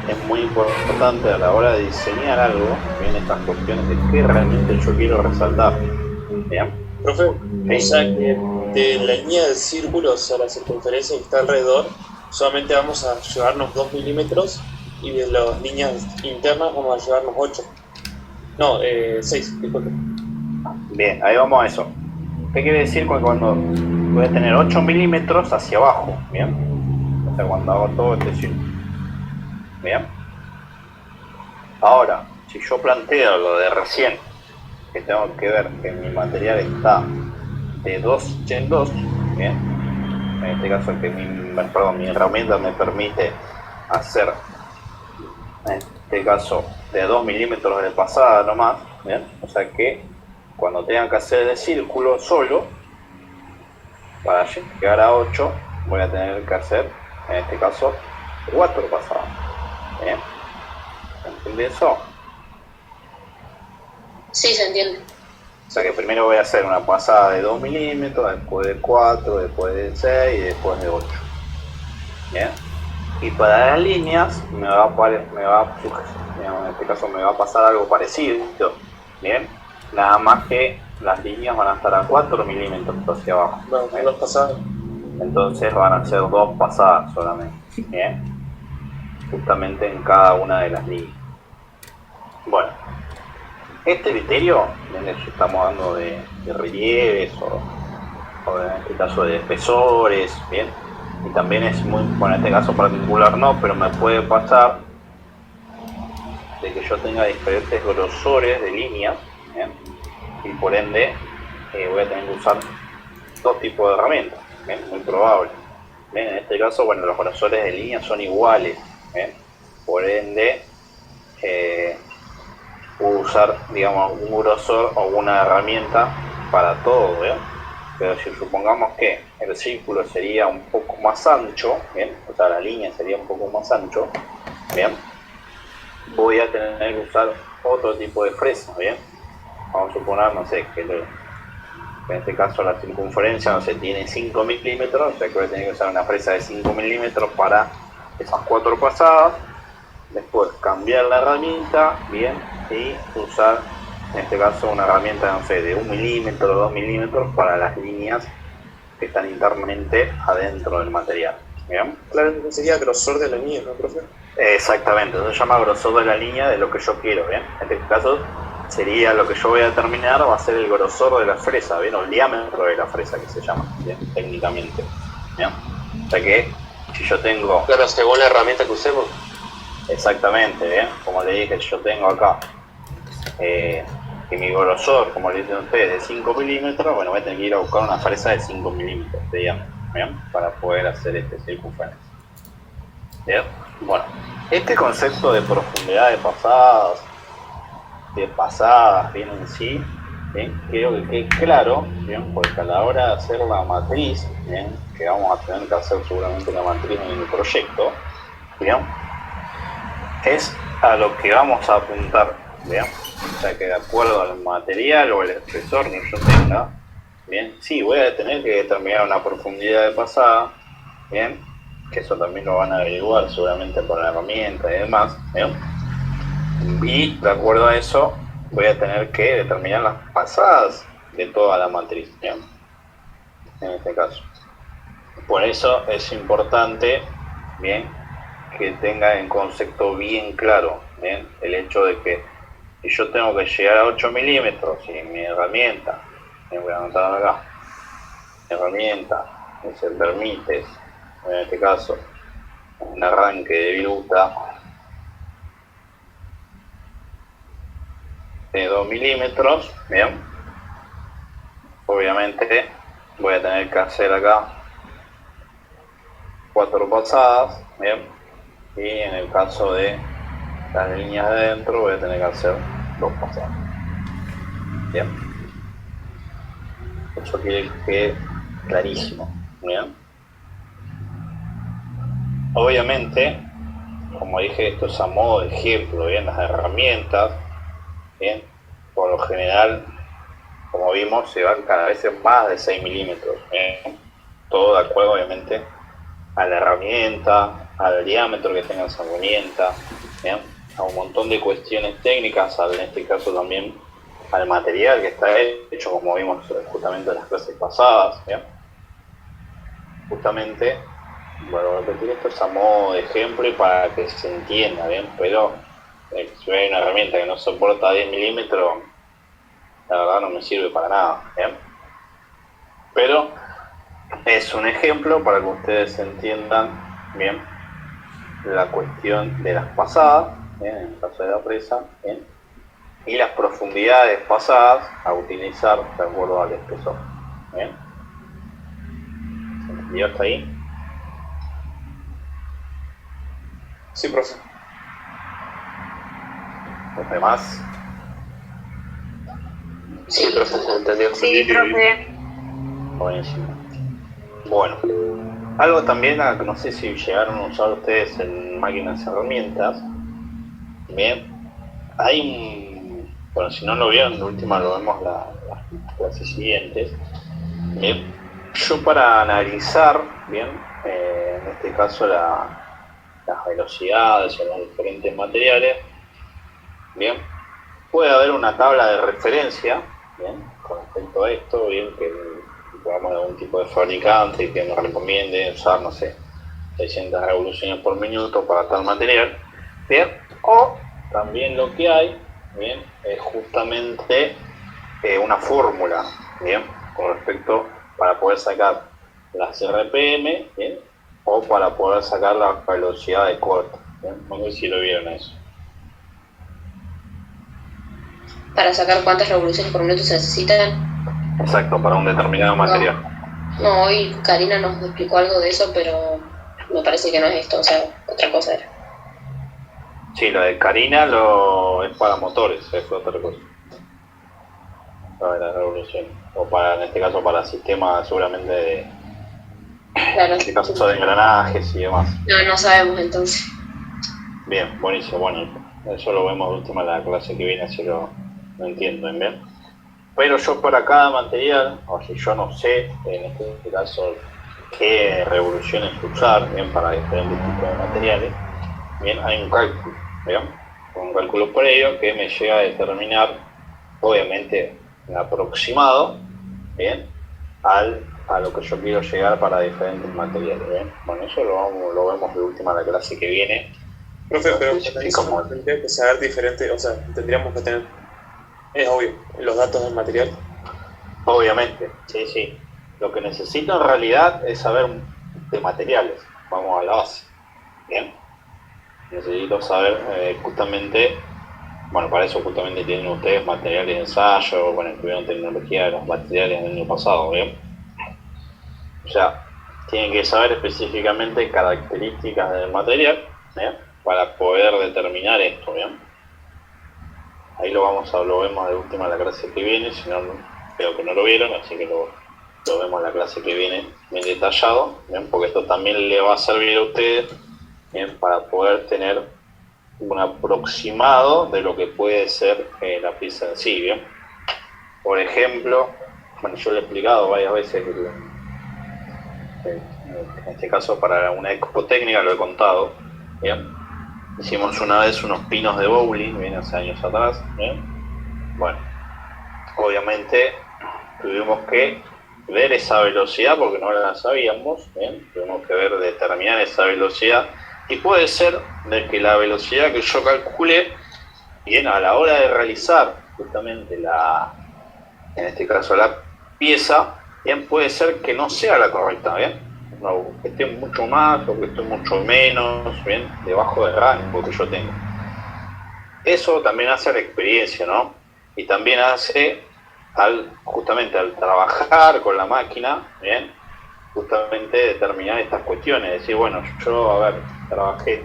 es muy importante a la hora de diseñar algo, bien, estas cuestiones de qué realmente yo quiero resaltar. ¿Bien? Profe, Sí. o sea que de la línea del círculo, o sea, la circunferencia que está alrededor, solamente vamos a llevarnos 2 milímetros y de las líneas internas vamos a llevarnos 8. No, 6, disculpe. Bien, ahí vamos a eso. ¿Qué quiere decir cuando voy a tener 8 milímetros hacia abajo? ¿Bien? O sea, cuando hago todo este círculo. ¿Bien? Ahora, si yo planteo lo de recién, que tengo que ver que mi material está de 2 en 2, ¿bien? En este caso que mi herramienta me permite hacer, en este caso, de 2 milímetros de pasada nomás, ¿bien? O sea que cuando tenga que hacer el círculo solo, para llegar a 8, voy a tener que hacer, en este caso, 4 pasadas. ¿Bien? ¿Entiendes eso? Sí, se entiende. O sea que primero voy a hacer una pasada de 2 milímetros, después de 4, después de 6 y después de 8. ¿Bien? Y para las líneas en este caso me va a pasar algo parecido. ¿Bien? Nada más que las líneas van a estar a 4 milímetros hacia abajo. Bueno, ¿bien? dos pasadas. Entonces van a ser 2 pasadas solamente. ¿Bien? Justamente en cada una de las líneas. Bueno, este criterio, ¿bien? Estamos hablando de relieves o en este caso de espesores, ¿bien? Y también es muy, bueno, en este caso particular no, pero me puede pasar de que yo tenga diferentes grosores de líneas, ¿bien? Y por ende voy a tener que usar dos tipos de herramientas, ¿bien? Muy probable. ¿Bien? En este caso, bueno, los grosores de líneas son iguales, ¿bien? Por ende puedo usar, digamos, un grosor o una herramienta para todo, ¿bien? Pero si supongamos que el círculo sería un poco más ancho, ¿bien? O sea, la línea sería un poco más ancho, ¿bien? Voy a tener que usar otro tipo de fresa, ¿bien? Vamos a suponer, no sé, que en este caso la circunferencia, no sé, tiene 5 milímetros, o sea que voy a tener que usar una fresa de 5 milímetros para esas 4 pasadas. Después cambiar la herramienta, bien, y usar en este caso una herramienta, no sé, de 1 milímetro o 2 milímetros para las líneas que están internamente adentro del material. ¿Bien? Claro, sería grosor de la línea, ¿no, profe? Exactamente, eso se llama grosor de la línea de lo que yo quiero, ¿bien? En este caso sería lo que yo voy a determinar, va a ser el grosor de la fresa, ¿bien? O el diámetro de la fresa que se llama, ¿bien? Técnicamente, ¿bien? O sea que si yo tengo... Claro, según la herramienta que usemos. Exactamente, ¿bien? Como le dije, yo tengo acá que mi grosor, como le dicen ustedes, de 5 milímetros, bueno, voy a tener que ir a buscar una fresa de 5 milímetros de diámetro, ¿bien? Para poder hacer este circunferencia. ¿Bien? Bueno, este concepto de profundidad de pasadas, bien en sí, ¿bien? Quiero que quede claro, ¿bien? Porque a la hora de hacer la matriz, ¿bien? Que vamos a tener que hacer seguramente la matriz en el proyecto, ¿bien? Es a lo que vamos a apuntar, ¿bien? O sea que de acuerdo al material o el espesor que yo tenga, ¿bien? Sí, voy a tener que determinar una profundidad de pasada, ¿bien? Que eso también lo van a averiguar seguramente por la herramienta y demás, ¿bien? Y de acuerdo a eso voy a tener que determinar las pasadas de toda la matriz, ¿bien? En este caso. Por eso es importante, ¿bien? Que tenga en concepto bien claro, ¿bien? El hecho de que si yo tengo que llegar a 8 milímetros y mi herramienta, me voy a anotar acá, mi herramienta me se permite, en este caso, un arranque de viruta de 2 milímetros, ¿bien? Obviamente voy a tener que hacer acá 4 pasadas, ¿bien? y en el caso de las líneas de adentro voy a tener que hacer 2 pasadas. Bien, eso quiere que quede clarísimo. Bien, obviamente, como dije, esto es a modo de ejemplo. Bien, las herramientas, bien, por lo general, como vimos, se van cada vez en más de 6 milímetros. Bien, todo de acuerdo, obviamente, a la herramienta, al diámetro que tenga esa herramienta, bien, a un montón de cuestiones técnicas, en este caso también al material que está hecho, como vimos justamente en las clases pasadas. Bien, justamente, bueno, repetir esto es a modo de ejemplo y para que se entienda, bien, pero si hay una herramienta que no soporta 10 milímetros, la verdad no me sirve para nada, bien. Pero es un ejemplo para que ustedes entiendan bien la cuestión de las pasadas, bien, en el caso de la presa, bien, y las profundidades pasadas a utilizar de acuerdo al espesor. Bien, ¿se entendió hasta ahí? Sí, profe. ¿Los demás? Sí, profe, se entendió. Sí, profe. Buenísimo. Bueno, algo también, no sé si llegaron a usar ustedes en máquinas y herramientas. Bien, hay bueno, si no lo vieron, de última lo vemos las clases siguientes. Bien, yo para analizar, bien, en este caso las velocidades o los diferentes materiales, bien, puede haber una tabla de referencia, bien, con respecto a esto, bien, que pongamos algún tipo de fabricante que nos recomiende usar, no sé, 600 revoluciones por minuto para tal material, bien, o también lo que hay, bien, es justamente una fórmula, bien, con respecto para poder sacar las RPM, bien, o para poder sacar la velocidad de corte, bien, no sé si lo vieron eso. Para sacar cuántas revoluciones por minuto se necesitan. Exacto, para un determinado material. No, hoy Karina nos explicó algo de eso, pero me parece que no es esto, o sea, otra cosa era. Sí, lo de Karina es para motores, es otra cosa. Para la revolución. O para, en este caso, para sistemas seguramente de, Claro. en este caso de engranajes y demás. No sabemos entonces. Bien, buenísimo, bueno, eso lo vemos de última en la clase que viene, si lo entienden bien. Pero yo para cada material, o si yo no sé, en este caso, qué revoluciones usar, bien, para diferentes tipos de materiales, bien, hay un cálculo, bien, un cálculo previo que me llega a determinar, obviamente, un aproximado, bien, a lo que yo quiero llegar para diferentes materiales, bien. Bueno, eso lo vemos de última en la clase que viene. Profe, pero Sí, como- tendría que saber diferente, o sea, tendríamos que tener, es obvio, los datos del material. Obviamente, sí, sí. Lo que necesito en realidad es saber de materiales. Vamos a la base. Bien. Necesito saber justamente, bueno, para eso justamente tienen ustedes materiales de ensayo, bueno, tuvieron tecnología de los materiales del año pasado, ¿bien? O sea, tienen que saber específicamente características del material, ¿bien? Para poder determinar esto, ¿bien? Ahí lo vemos de última en la clase que viene, si no, creo que no lo vieron, así que lo vemos en la clase que viene bien detallado, ¿bien? Porque esto también le va a servir a ustedes, ¿bien? Para poder tener un aproximado de lo que puede ser la pieza en sí, ¿bien? Por ejemplo, bueno, yo lo he explicado varias veces, en este caso para una ecotécnica lo he contado, ¿bien? Hicimos una vez unos pinos de bowling, bien, hace años atrás, ¿bien? Bueno, obviamente tuvimos que ver esa velocidad porque no la sabíamos, ¿bien? Tuvimos que determinar esa velocidad y puede ser de que la velocidad que yo calculé, bien, a la hora de realizar justamente en este caso la pieza, bien, puede ser que no sea la correcta, ¿bien? No, que esté mucho más o que esté mucho menos, bien, debajo del rango que yo tengo. Eso también hace la experiencia, ¿no? Y también hace, justamente al trabajar con la máquina, bien, justamente determinar estas cuestiones, decir, bueno, yo, a ver, trabajé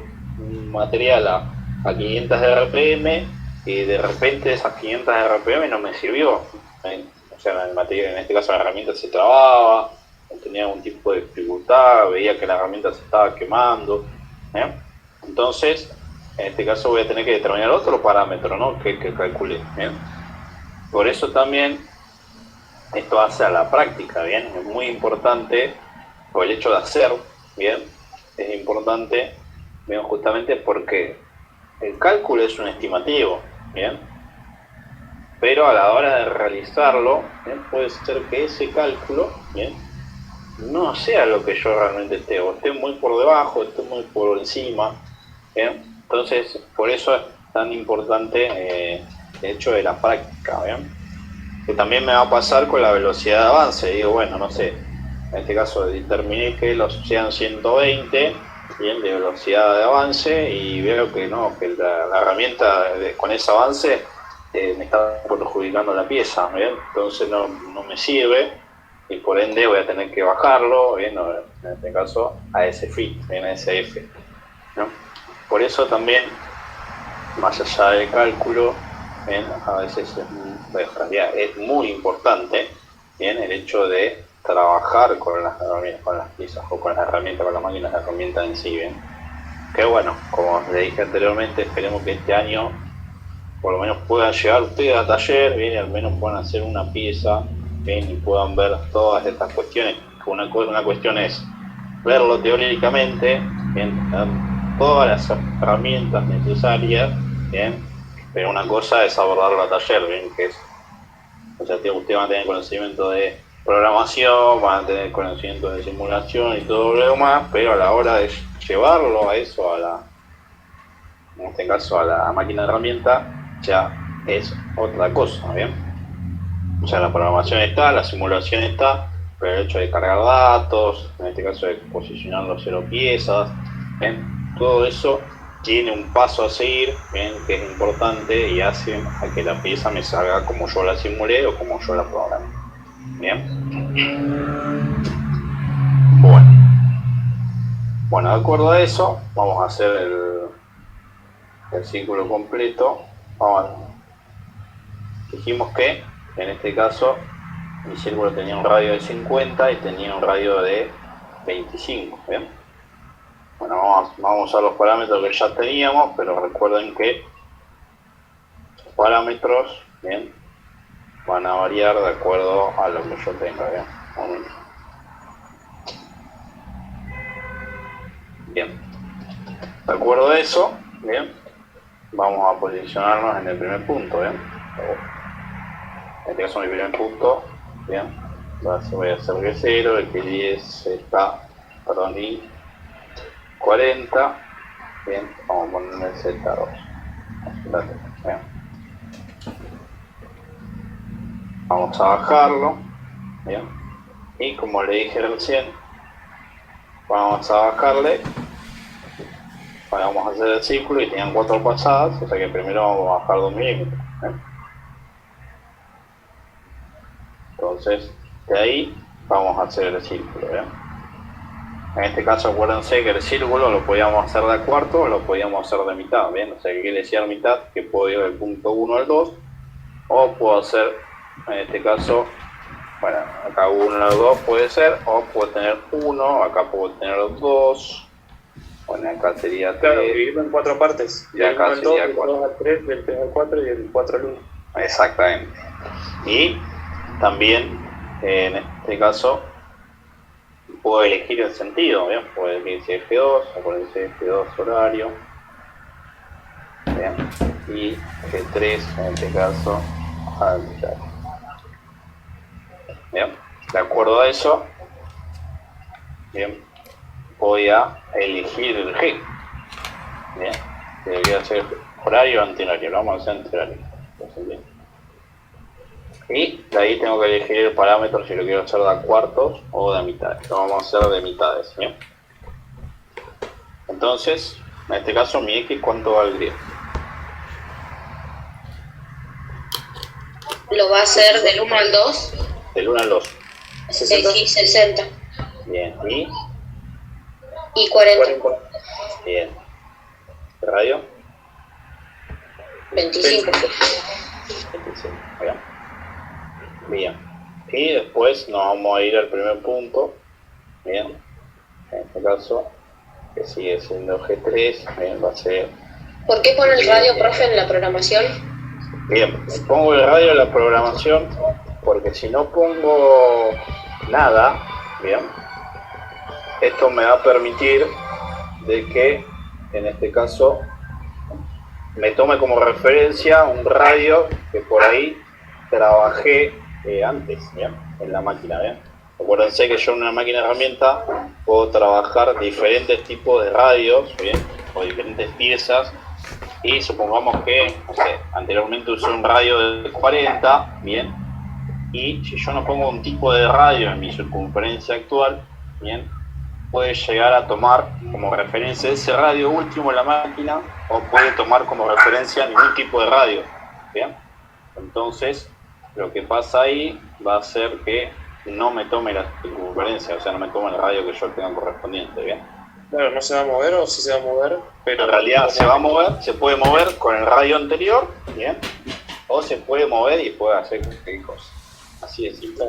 material a 500 RPM y de repente esas 500 RPM no me sirvió. O sea, el material, en este caso la herramienta se trababa, tenía algún tipo de dificultad, veía que la herramienta se estaba quemando. Entonces, en este caso voy a tener que determinar otro parámetro, ¿no? que calcule. Por eso también esto hace a la práctica, ¿bien? Es muy importante, por el hecho de hacer, ¿bien? Es importante, ¿bien? Justamente porque el cálculo es un estimativo, ¿bien? Pero a la hora de realizarlo, ¿bien? Puede ser que ese cálculo, ¿bien? No sea lo que yo realmente esté, o esté muy por debajo, esté muy por encima, ¿bien? Entonces, por eso es tan importante el hecho de la práctica, ¿bien? Que también me va a pasar con la velocidad de avance. Digo, bueno, no sé, en este caso determiné que los sean 120, ¿bien? De velocidad de avance, y veo que no, que la herramienta con ese avance me está perjudicando la pieza, ¿bien? Entonces no me sirve, y por ende voy a tener que bajarlo, ¿bien? En este caso a ese fit, ¿bien? A ese F, ¿no? Por eso también, más allá del cálculo, ¿bien? A veces en realidad es muy importante, ¿bien? El hecho de trabajar con las herramientas, con las piezas, o con las herramientas, con las máquinas de herramientas en sí, ¿bien? Que bueno, como le dije anteriormente, esperemos que este año por lo menos puedan llegar ustedes al taller, ¿bien? Y al menos puedan hacer una pieza, ¿bien? Y puedan ver todas estas cuestiones. Una cuestión es verlo teóricamente, ¿bien? Todas las herramientas necesarias, ¿bien? Pero una cosa es abordarlo a taller, ¿bien? Que es, o sea, ustedes van a tener conocimiento de programación, van a tener conocimiento de simulación y todo lo demás, pero a la hora de llevarlo a eso, en este caso a la máquina de herramienta, ya es otra cosa, ¿bien? O sea, la programación está, la simulación está, pero el hecho de cargar datos, en este caso de posicionar los 0 piezas, ¿bien? Todo eso tiene un paso a seguir, ¿bien? Que es importante y hace a que la pieza me salga como yo la simulé o como yo la programé. ¿Bien? Bueno, de acuerdo a eso, vamos a hacer el círculo completo. Dijimos que, en este caso, mi círculo tenía un radio de 50 y tenía un radio de 25, ¿bien? Bueno, vamos a usar los parámetros que ya teníamos, pero recuerden que los parámetros, ¿bien? Van a variar de acuerdo a lo que yo tenga, ¿bien? Bien. De acuerdo a eso, ¿bien? Vamos a posicionarnos en el primer punto, ¿bien? En este caso mi primer punto, ¿bien? Voy a hacer que 0, el que 10 está, perdón, y 40, bien, vamos a ponerle Z2, bien. Vamos a bajarlo, bien, y como le dije recién, vamos a bajarle, vamos a hacer el círculo y tenían 4 pasadas, o sea que primero vamos a bajar 2 milímetros, ¿bien? Entonces, de ahí vamos a hacer el círculo, ¿bien? En este caso, acuérdense que el círculo lo podíamos hacer de a cuarto o lo podíamos hacer de mitad, ¿bien? O sea, que quiere decir mitad, que puedo ir del punto 1 al 2, o puedo hacer, en este caso, bueno, acá 1 al 2 puede ser, o puedo tener 1, acá puedo tener 2, bueno, acá sería 3. Claro, dividirlo en 4 partes. Y acá del 1 al 2, sería del 4. 2 al 3, del 3 al 4 y del 4 al 1. Exactamente. Y también, en este caso, puedo elegir el sentido, ¿bien? Puedo elegir F2 o puedo elegir F2 horario, ¿bien? Y F3 en este caso arbitrario. Bien, de acuerdo a eso, bien, voy a elegir el G, bien, debería ser horario o antihorario, lo vamos a hacer antihorario. Y de ahí tengo que elegir el parámetro si lo quiero hacer de a cuartos o de mitades. Lo vamos a hacer de mitades, ¿bien? Entonces, en este caso mi X, ¿cuánto valdría? Lo va a hacer del 1 al 2. Del 1 al 2. 60. X 60. Bien, Y 40. bien. ¿De radio? 25. 25, ¿bien? Bien. Y después nos vamos a ir al primer punto, bien, en este caso, que sigue siendo G3, bien, va a ser... ¿Por qué pone el radio, profe, en la programación? Bien, pongo el radio en la programación porque si no pongo nada, bien, esto me va a permitir de que, en este caso, me tome como referencia un radio que por ahí trabajé antes, ¿bien? En la máquina, ¿bien? Acuérdense que yo en una máquina de herramienta puedo trabajar diferentes tipos de radios, ¿bien? O diferentes piezas. Y supongamos que, no sé, anteriormente usé un radio de 40, bien, y si yo no pongo un tipo de radio en mi circunferencia actual, bien, puede llegar a tomar como referencia ese radio último en la máquina, o puede tomar como referencia ningún tipo de radio, bien. Entonces, lo que pasa ahí va a ser que no me tome la circunferencia, o sea, no me tome el radio que yo tenga correspondiente, bien. Claro, no se va a mover o sí se va a mover, pero En realidad se va a mover, se puede mover con el radio anterior, ¿bien? O se puede mover y puede hacer cualquier cosa. Así de simple.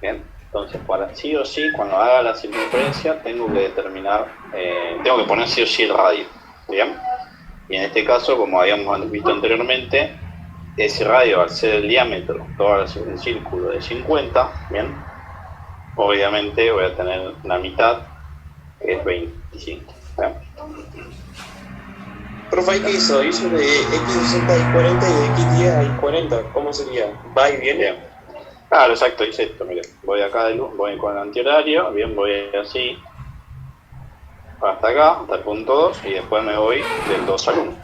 Bien, entonces para sí o sí, cuando haga la circunferencia, tengo que determinar, tengo que poner sí o sí el radio, ¿bien? Y en este caso, como habíamos visto anteriormente, ese radio, al ser el diámetro, todo el círculo de 50, ¿bien? Obviamente voy a tener la mitad, que es 25. ¿Bien? Profe, ¿qué hizo? Hizo de X60 a Y40 y de X10 a Y40. ¿Cómo sería? ¿Va y viene? Bien. Claro, exacto, hice esto, mire. Voy acá de luz, voy con el antihorario, bien, voy así hasta acá, hasta el punto 2, y después me voy del 2 al 1.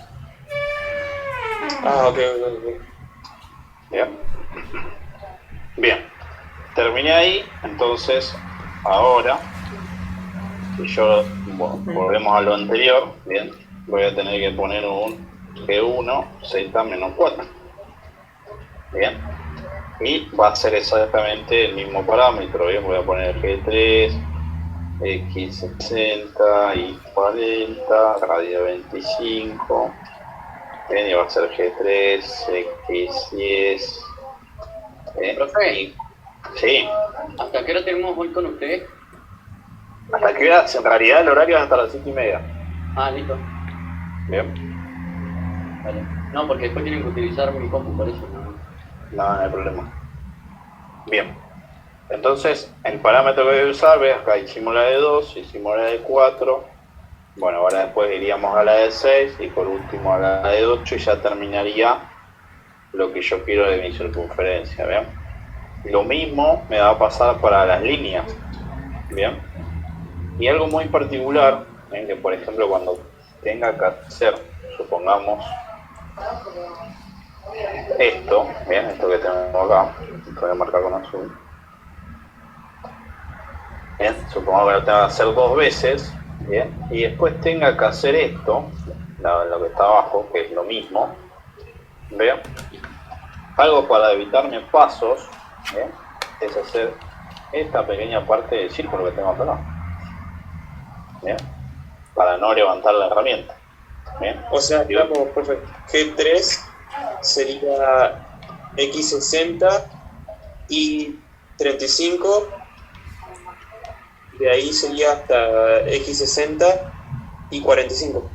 Ah, ok. Bien. Bien. Terminé ahí, entonces ahora, si yo volvemos a lo anterior, bien, voy a tener que poner un G1 Z menos 4. Bien. Y va a ser exactamente el mismo parámetro, bien, voy a poner G3, X60, Y40, radio 25, bien, y va a ser G3, X10. Profe, Sí. ¿hasta qué hora tenemos hoy con ustedes? ¿Hasta qué hora? En realidad el horario es hasta las 7:30. Ah, listo. Bien. Vale. No, porque después tienen que utilizar mi compu, por eso. No hay problema. Bien. Entonces, el parámetro que voy a usar, ves, acá hicimos la de 2, hicimos la de 4. Bueno, ahora después iríamos a la de 6 y por último a la de 8 y ya terminaría lo que yo quiero de mi circunferencia, ¿bien? Lo mismo me va a pasar para las líneas, ¿bien? Y algo muy particular, ¿bien? Que por ejemplo cuando tenga que hacer, supongamos, esto, ¿bien? Esto que tengo acá, lo voy a marcar con azul. Bien, supongamos que lo tengo que hacer 2 veces, ¿bien? Y después tenga que hacer esto, lo que está abajo, que es lo mismo, ¿bien? Algo para evitarme pasos, ¿bien? Es hacer esta pequeña parte del círculo que tengo acá, ¿bien? Para no levantar la herramienta, ¿bien? O sea, digamos, profe, G3 sería X60 y 35, de ahí sería hasta X60 y 45,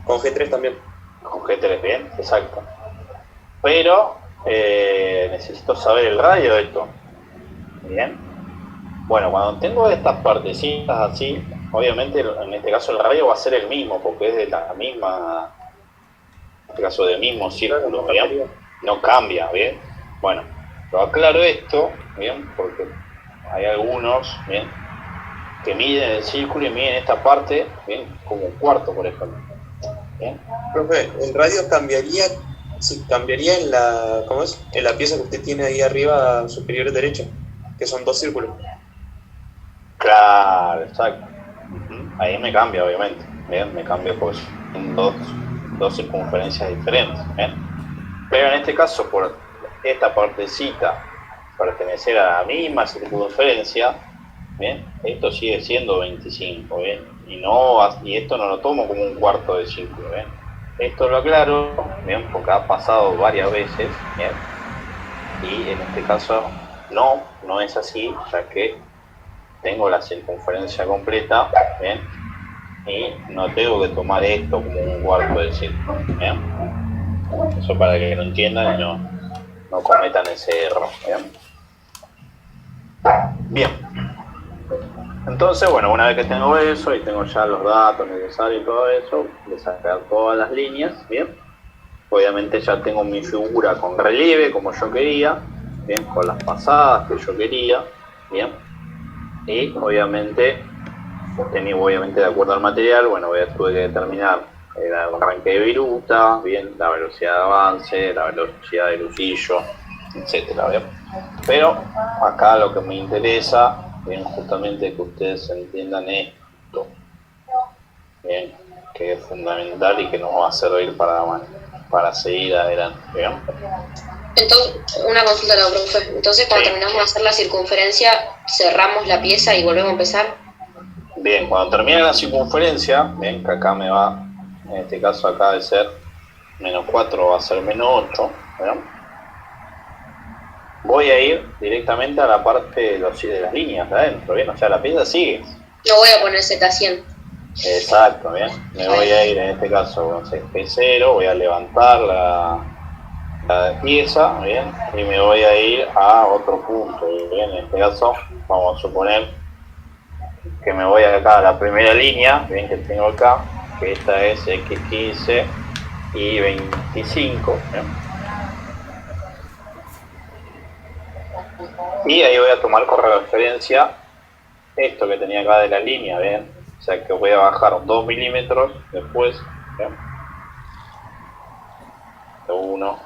con G3 también. Con G3, bien, exacto. Pero necesito saber el radio de esto, ¿bien? Bueno, cuando tengo estas partecitas así, obviamente en este caso el radio va a ser el mismo, porque es de la misma, en este caso del mismo círculo, ¿bien? No cambia, ¿bien? Bueno, lo aclaro esto, ¿bien? Porque hay algunos, ¿bien? Que miden el círculo y miden esta parte, ¿bien? Como un cuarto, por ejemplo, ¿bien? Profe, el radio cambiaría, sí, cambiaría en la, ¿cómo es? En la pieza que usted tiene ahí arriba superior derecha, que son 2 círculos. Claro, exacto. Ahí me cambia, obviamente, ¿bien? Me cambia pues en dos circunferencias diferentes, ¿bien? Pero en este caso, por esta partecita pertenecer a la misma circunferencia, ¿bien? Esto sigue siendo 25, ¿bien? y esto no lo tomo como un cuarto de círculo, ¿bien? Esto lo aclaro, ¿bien? Porque ha pasado varias veces, ¿bien? Y en este caso no es así, ya que tengo la circunferencia completa, ¿bien? Y no tengo que tomar esto como un cuarto de círculo, ¿bien? Eso para que lo entiendan y no cometan ese error, ¿bien? Bien. Entonces, bueno, una vez que tengo eso y tengo ya los datos necesarios y todo eso, voy a sacar todas las líneas, ¿bien? Obviamente ya tengo mi figura con relieve, como yo quería, ¿bien? Con las pasadas que yo quería, ¿bien? Y obviamente de acuerdo al material, bueno, tuve que determinar el arranque de viruta, bien, la velocidad de avance, la velocidad de lucillo, etcétera, ¿bien? Pero acá lo que me interesa, bien, justamente que ustedes entiendan esto, bien, que es fundamental y que nos va a servir para seguir adelante, ¿bien? Entonces, una consulta, profe. Entonces, cuando terminamos de hacer la circunferencia, cerramos la pieza y volvemos a empezar. Bien, cuando termine la circunferencia, ven que acá me va, en este caso acá de ser menos 4 va a ser menos 8, ¿ven? Voy a ir directamente a la parte de las líneas de adentro, ¿bien? O sea, la pieza sigue. No voy a poner Z100. Exacto, ¿bien? Me voy a ir en este caso con P0, voy a levantar la pieza, ¿bien? Y me voy a ir a otro punto, ¿bien? En este caso, vamos a suponer que me voy acá a la primera línea, bien, que tengo acá, que esta es X15 y 25, ¿bien? Y ahí voy a tomar como referencia esto que tenía acá de la línea, ¿bien? O sea que voy a bajar 2 milímetros después, ¿bien? 1,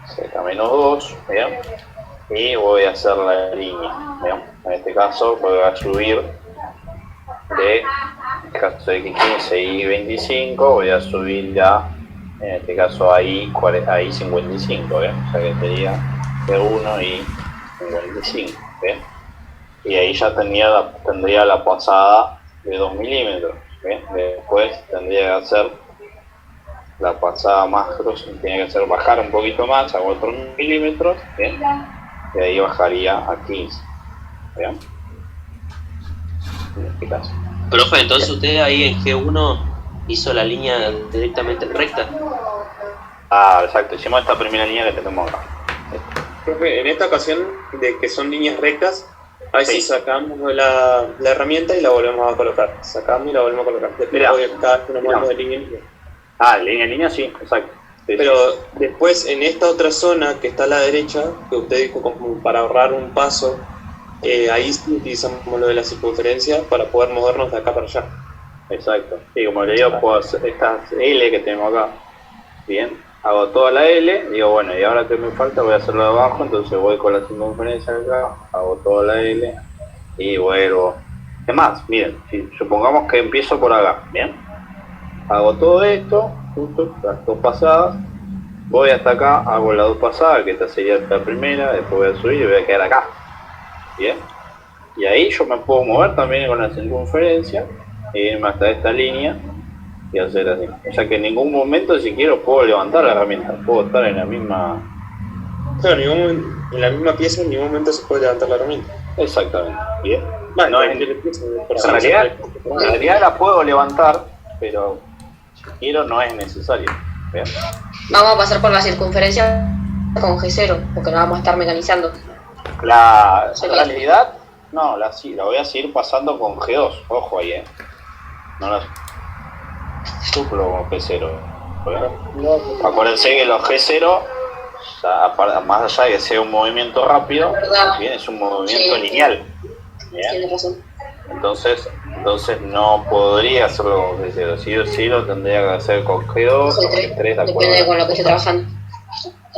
Z-2, ¿bien? Y voy a hacer la línea, ¿bien? En este caso voy a subir de caso de X15 y 25, voy a subir ya, en este caso ahí 55, ¿bien? O sea que sería de 1 y 55, ¿bien? Y ahí ya tendría la pasada de 2 milímetros, ¿bien? Después tendría que hacer la pasada más grosa, tiene que hacer bajar un poquito más a 4 milímetros, ¿bien? Y ahí bajaría a 15, ¿bien? En este caso. Profe, entonces usted ahí en G1 hizo la línea directamente recta. Ah, exacto, hicimos esta primera línea que tenemos acá. Profe, en esta ocasión de que son líneas rectas, ahí sí sacamos la herramienta y la volvemos a colocar. Sacamos y la volvemos a colocar. Después cada vez que nos movemos de línea en línea. Ah, línea en línea, sí, exacto. Sí, pero después en esta otra zona que está a la derecha, que usted dijo como para ahorrar un paso, ahí sí utilizamos lo de la circunferencia para poder movernos de acá para allá. Exacto. Sí, como le digo, puedo hacer estas L que tenemos acá. Bien, hago toda la L, digo, bueno, y ahora que me falta voy a hacerlo de abajo, entonces voy con la circunferencia acá, hago toda la L y vuelvo. Es más, miren, si supongamos que empiezo por acá, bien, hago todo esto, justo las dos pasadas, voy hasta acá, hago las dos pasadas, que esta sería la primera, después voy a subir y voy a quedar acá, bien, y ahí yo me puedo mover también con la circunferencia e irme hasta esta línea y hacer así. O sea que en ningún momento, si quiero, puedo levantar la herramienta, puedo estar en la misma... Claro, en la misma pieza en ningún momento se puede levantar la herramienta. Exactamente, bien. Bueno, No, en realidad la puedo levantar, pero si quiero no es necesario. ¿Bien? Vamos a pasar por la circunferencia con G0, porque no vamos a estar mecanizando. En realidad, no, la voy a seguir pasando con G2, ojo ahí, no la suplo con G0. Acuérdense que los G0, o sea, más allá de que sea un movimiento rápido, bien, es un movimiento lineal. Tienes razón. Entonces no podría hacerlo con G0, sí o sí lo tendría que hacer con G2 o G3, de acuerdo. Depende de con lo que esté trabajando.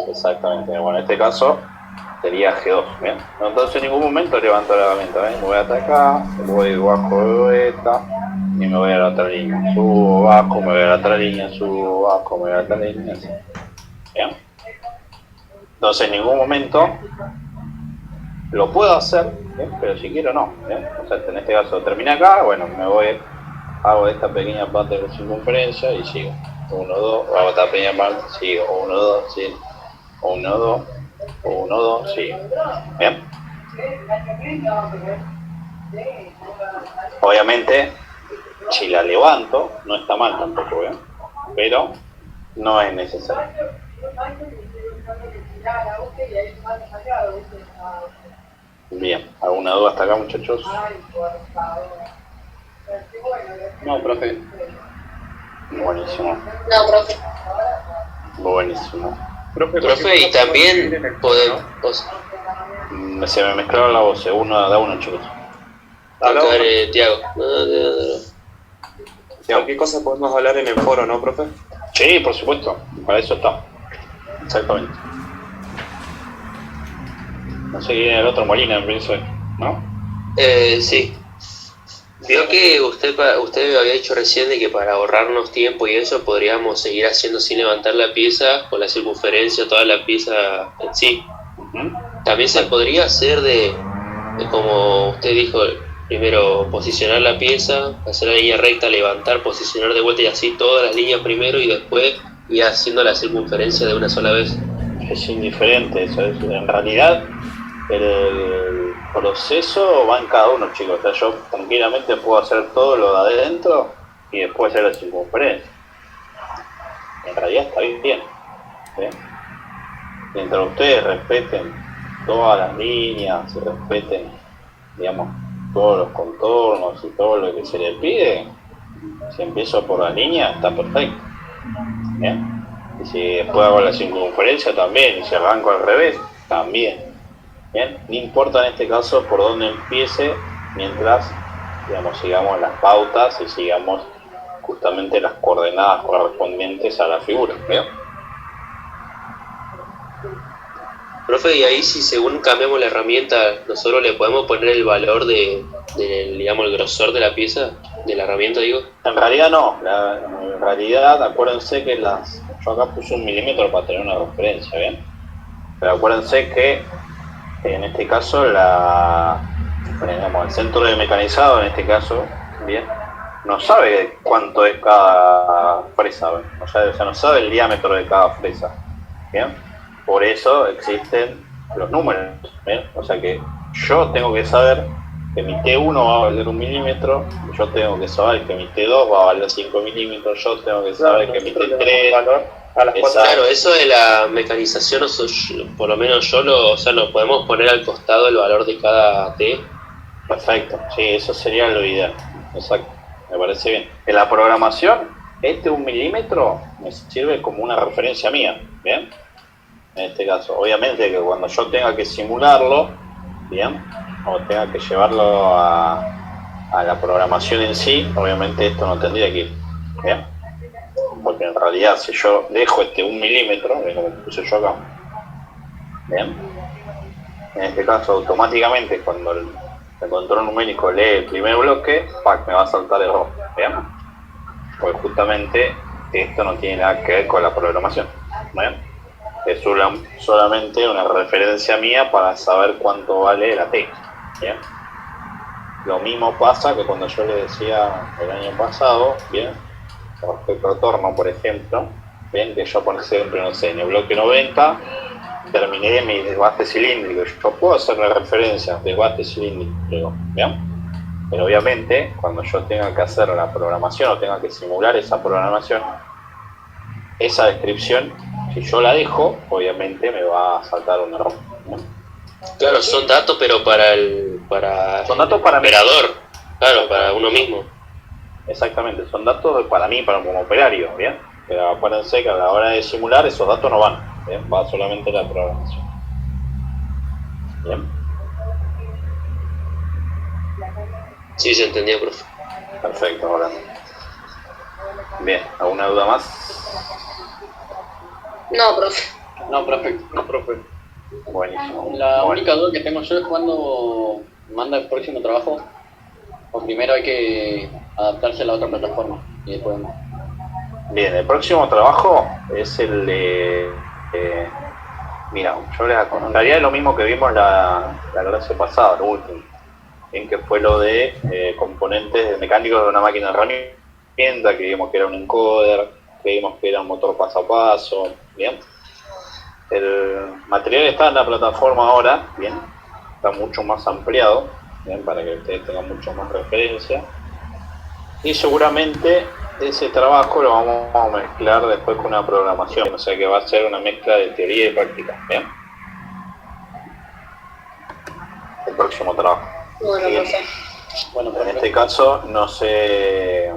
Exactamente, bueno, en este caso sería G2, ¿bien? Entonces en ningún momento levanto la herramienta, ¿ven? Voy hasta acá, voy bajo esta y me voy a la otra línea, subo, bajo, me voy a la otra línea, subo, bajo, me voy a la otra línea, así. ¿Bien? Entonces en ningún momento Lo puedo hacer, pero si quiero no. O sea, en este caso termina acá, bueno, me voy, hago esta pequeña parte de circunferencia y sigo. 1, 2, hago esta pequeña parte, sigo. 1, 2, sí. 1, 2, 1, 2, sigo. Bien. Obviamente, si la levanto, no está mal tampoco, pero no es necesario. Bien, ¿alguna duda hasta acá, muchachos? No, profe. Buenísimo, No, profe. buenísimo. Profe, y también podemos Se me mezclaron la voz, uno da uno, chicos. tocar, Tiago. Cualquier cosa podemos hablar en el foro, ¿no, profe? Sí, por supuesto, para eso está. Exactamente. No sé quién es el otro Molina, pienso, ¿no? Sí. Vio que usted había dicho recién de que para ahorrarnos tiempo y eso podríamos seguir haciendo sin levantar la pieza, con la circunferencia, toda la pieza en sí. También se podría hacer de como usted dijo, primero posicionar la pieza, hacer la línea recta, levantar, posicionar de vuelta y así todas las líneas primero y después ir haciendo la circunferencia de una sola vez. Es indiferente eso, en realidad el proceso va en cada uno, chicos. O sea, yo tranquilamente puedo hacer todo lo de adentro y después hacer la circunferencia. En realidad está bien, ¿sí? Mientras ustedes respeten todas las líneas, se respeten, digamos, todos los contornos y todo lo que se le pide, si empiezo por la línea está perfecto, ¿bien? Y si después hago la circunferencia también, y si arranco al revés, también. Bien, no importa en este caso por dónde empiece, mientras, digamos, sigamos las pautas y sigamos justamente las coordenadas correspondientes a la figura, ¿bien? Profe, y ahí si según cambiamos la herramienta, nosotros le podemos poner el valor digamos, el grosor de la pieza, de la herramienta, digo. En realidad no, en realidad acuérdense que yo acá puse 1 milímetro para tener una referencia, ¿bien? Pero acuérdense que en este caso digamos, el centro de mecanizado, en este caso, bien, no sabe cuánto es cada fresa, o sea, no sabe el diámetro de cada fresa, bien. Por eso existen los números, ¿bien? O sea que yo tengo que saber que mi T1 va a valer 1 milímetro, yo tengo que saber que mi T2 va a valer 5 milímetros, yo tengo que saber que mi T3 valor a las 4. Claro, eso de la mecanización, por lo menos lo podemos poner al costado el valor de cada T. Perfecto, sí, eso sería lo ideal, exacto, me parece bien. En la programación, 1 milímetro me sirve como una referencia mía, ¿bien? En este caso, obviamente que cuando yo tenga que simularlo, bien, o tenga que llevarlo a la programación en sí, obviamente esto no tendría que ir, bien, porque en realidad si yo dejo 1 milímetro, como puse yo acá, bien, en este caso automáticamente cuando el control numérico lee el primer bloque, me va a saltar error, bien, porque justamente esto no tiene nada que ver con la programación, bien. Es solamente una referencia mía para saber cuánto vale la T, ¿bien? Lo mismo pasa que cuando yo le decía el año pasado, ¿bien? Respecto al torno, por ejemplo, ¿bien? Que yo, por ejemplo, no sé, en el bloque 90 terminé mi desgaste cilíndrico. Yo puedo hacer una referencia de desgaste cilíndrico, ¿bien? Pero obviamente, cuando yo tenga que hacer la programación o tenga que simular esa programación, esa descripción, si yo la dejo, obviamente me va a saltar un error, ¿no? Claro, son datos, pero son datos para el operador, claro, para uno mismo. Exactamente, son datos para mí, como operario, ¿bien? Pero acuérdense que a la hora de simular esos datos no van, ¿bien? Va solamente la programación. ¿Bien? Sí, se entendió, profe. Perfecto, ahora. Bien, ¿alguna duda más? No, profe. No, profe. Buenísimo. La única duda que tengo yo es cuándo manda el próximo trabajo. O primero hay que adaptarse a la otra plataforma y después no. Bien, el próximo trabajo es el de Mira, yo les contaría lo mismo que vimos la clase pasada, lo último, en que fue lo de componentes mecánicos de una máquina de herramienta, que vimos que era un encoder, que vimos que era un motor paso a paso, ¿bien? El material está en la plataforma ahora, ¿bien? Está mucho más ampliado, ¿bien? Para que ustedes tengan mucho más referencia. Y seguramente ese trabajo lo vamos a mezclar después con una programación, o sea que va a ser una mezcla de teoría y práctica, ¿bien? El próximo trabajo. Bueno, Bien. profe. Bueno, En profe. este caso no se,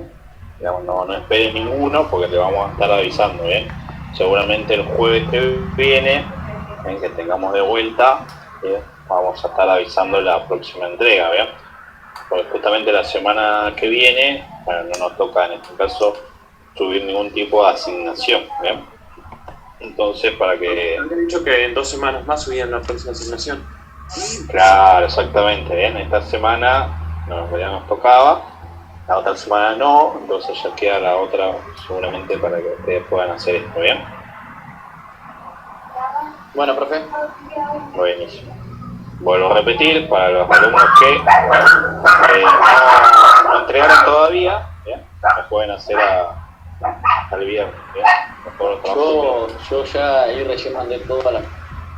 digamos, no esperen ninguno porque le vamos a estar avisando, ¿bien? Seguramente el jueves que viene, que tengamos de vuelta, vamos a estar avisando la próxima entrega, ¿bien? Porque justamente la semana que viene, bueno, no nos toca en este caso subir ningún tipo de asignación, ¿bien? Entonces, para que... Habían dicho que en 2 semanas más subían la próxima asignación. Claro, exactamente, ¿bien? Esta semana ya nos tocaba, la otra semana no, entonces ya queda la otra seguramente para que ustedes puedan hacer esto, ¿bien? Bueno, profe. Buenísimo. Vuelvo a repetir, para los alumnos que no entregaron todavía, ¿bien? Lo pueden hacer hasta el viernes, ¿bien? Todos los trabajos. Yo ya ahí recién mandé todas las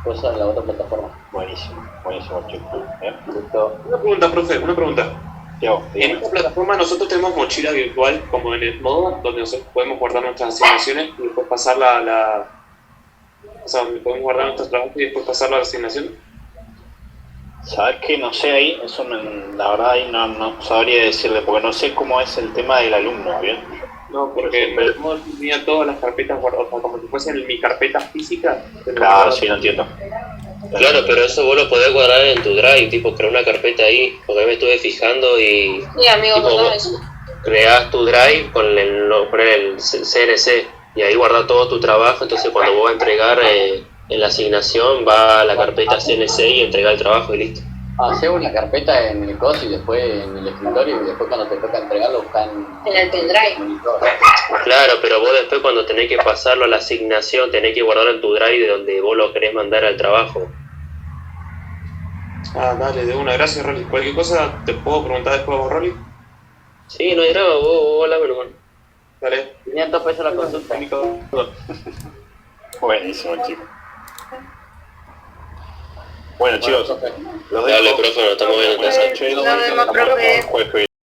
cosas de la otra plataforma. Buenísimo, buenísimo, chicos. ¿Bien? Listo. Una pregunta, profe, una pregunta. Tiago, En dígame. esta plataforma nosotros tenemos mochila virtual, como en el modo donde nosotros podemos guardar nuestras asignaciones y después pasarla a la... O sea, donde podemos guardar nuestros trabajos y después pasarla a la asignación. ¿Sabes qué? No sé ahí, eso la verdad ahí no sabría decirle, porque no sé cómo es el tema del alumno, ¿bien? No, porque en el modo tenía todas las carpetas guardadas, o sea, como si fuesen mi carpeta física. Claro, sí, lo entiendo. Claro, pero eso vos lo podés guardar en tu drive, tipo crear una carpeta ahí, porque ahí me estuve fijando y Sí, amigos, tipo, no eso. creás tu drive con el CNC y ahí guardás todo tu trabajo, entonces cuando vos vas a entregar en la asignación va a la carpeta CNC y entrega el trabajo y listo. Hacé una carpeta en el COS y después en el escritorio y después cuando te toca entregarlo buscan En el pendrive. monitor. Claro, pero vos después cuando tenés que pasarlo a la asignación tenés que guardarlo en tu drive de donde vos lo querés mandar al trabajo. Ah, dale, de una, gracias, Rolly. Cualquier cosa te puedo preguntar después vos, Rolly. Sí, no hay drama, vos hablame nomás. Dale. 500 pesos la consulta. Buenísimo, chicos. Bueno, Bueno, chicos, profe. los Dale, dejo. profe, nos estamos viendo en casa. Nos vemos, profe. Jueves que viene.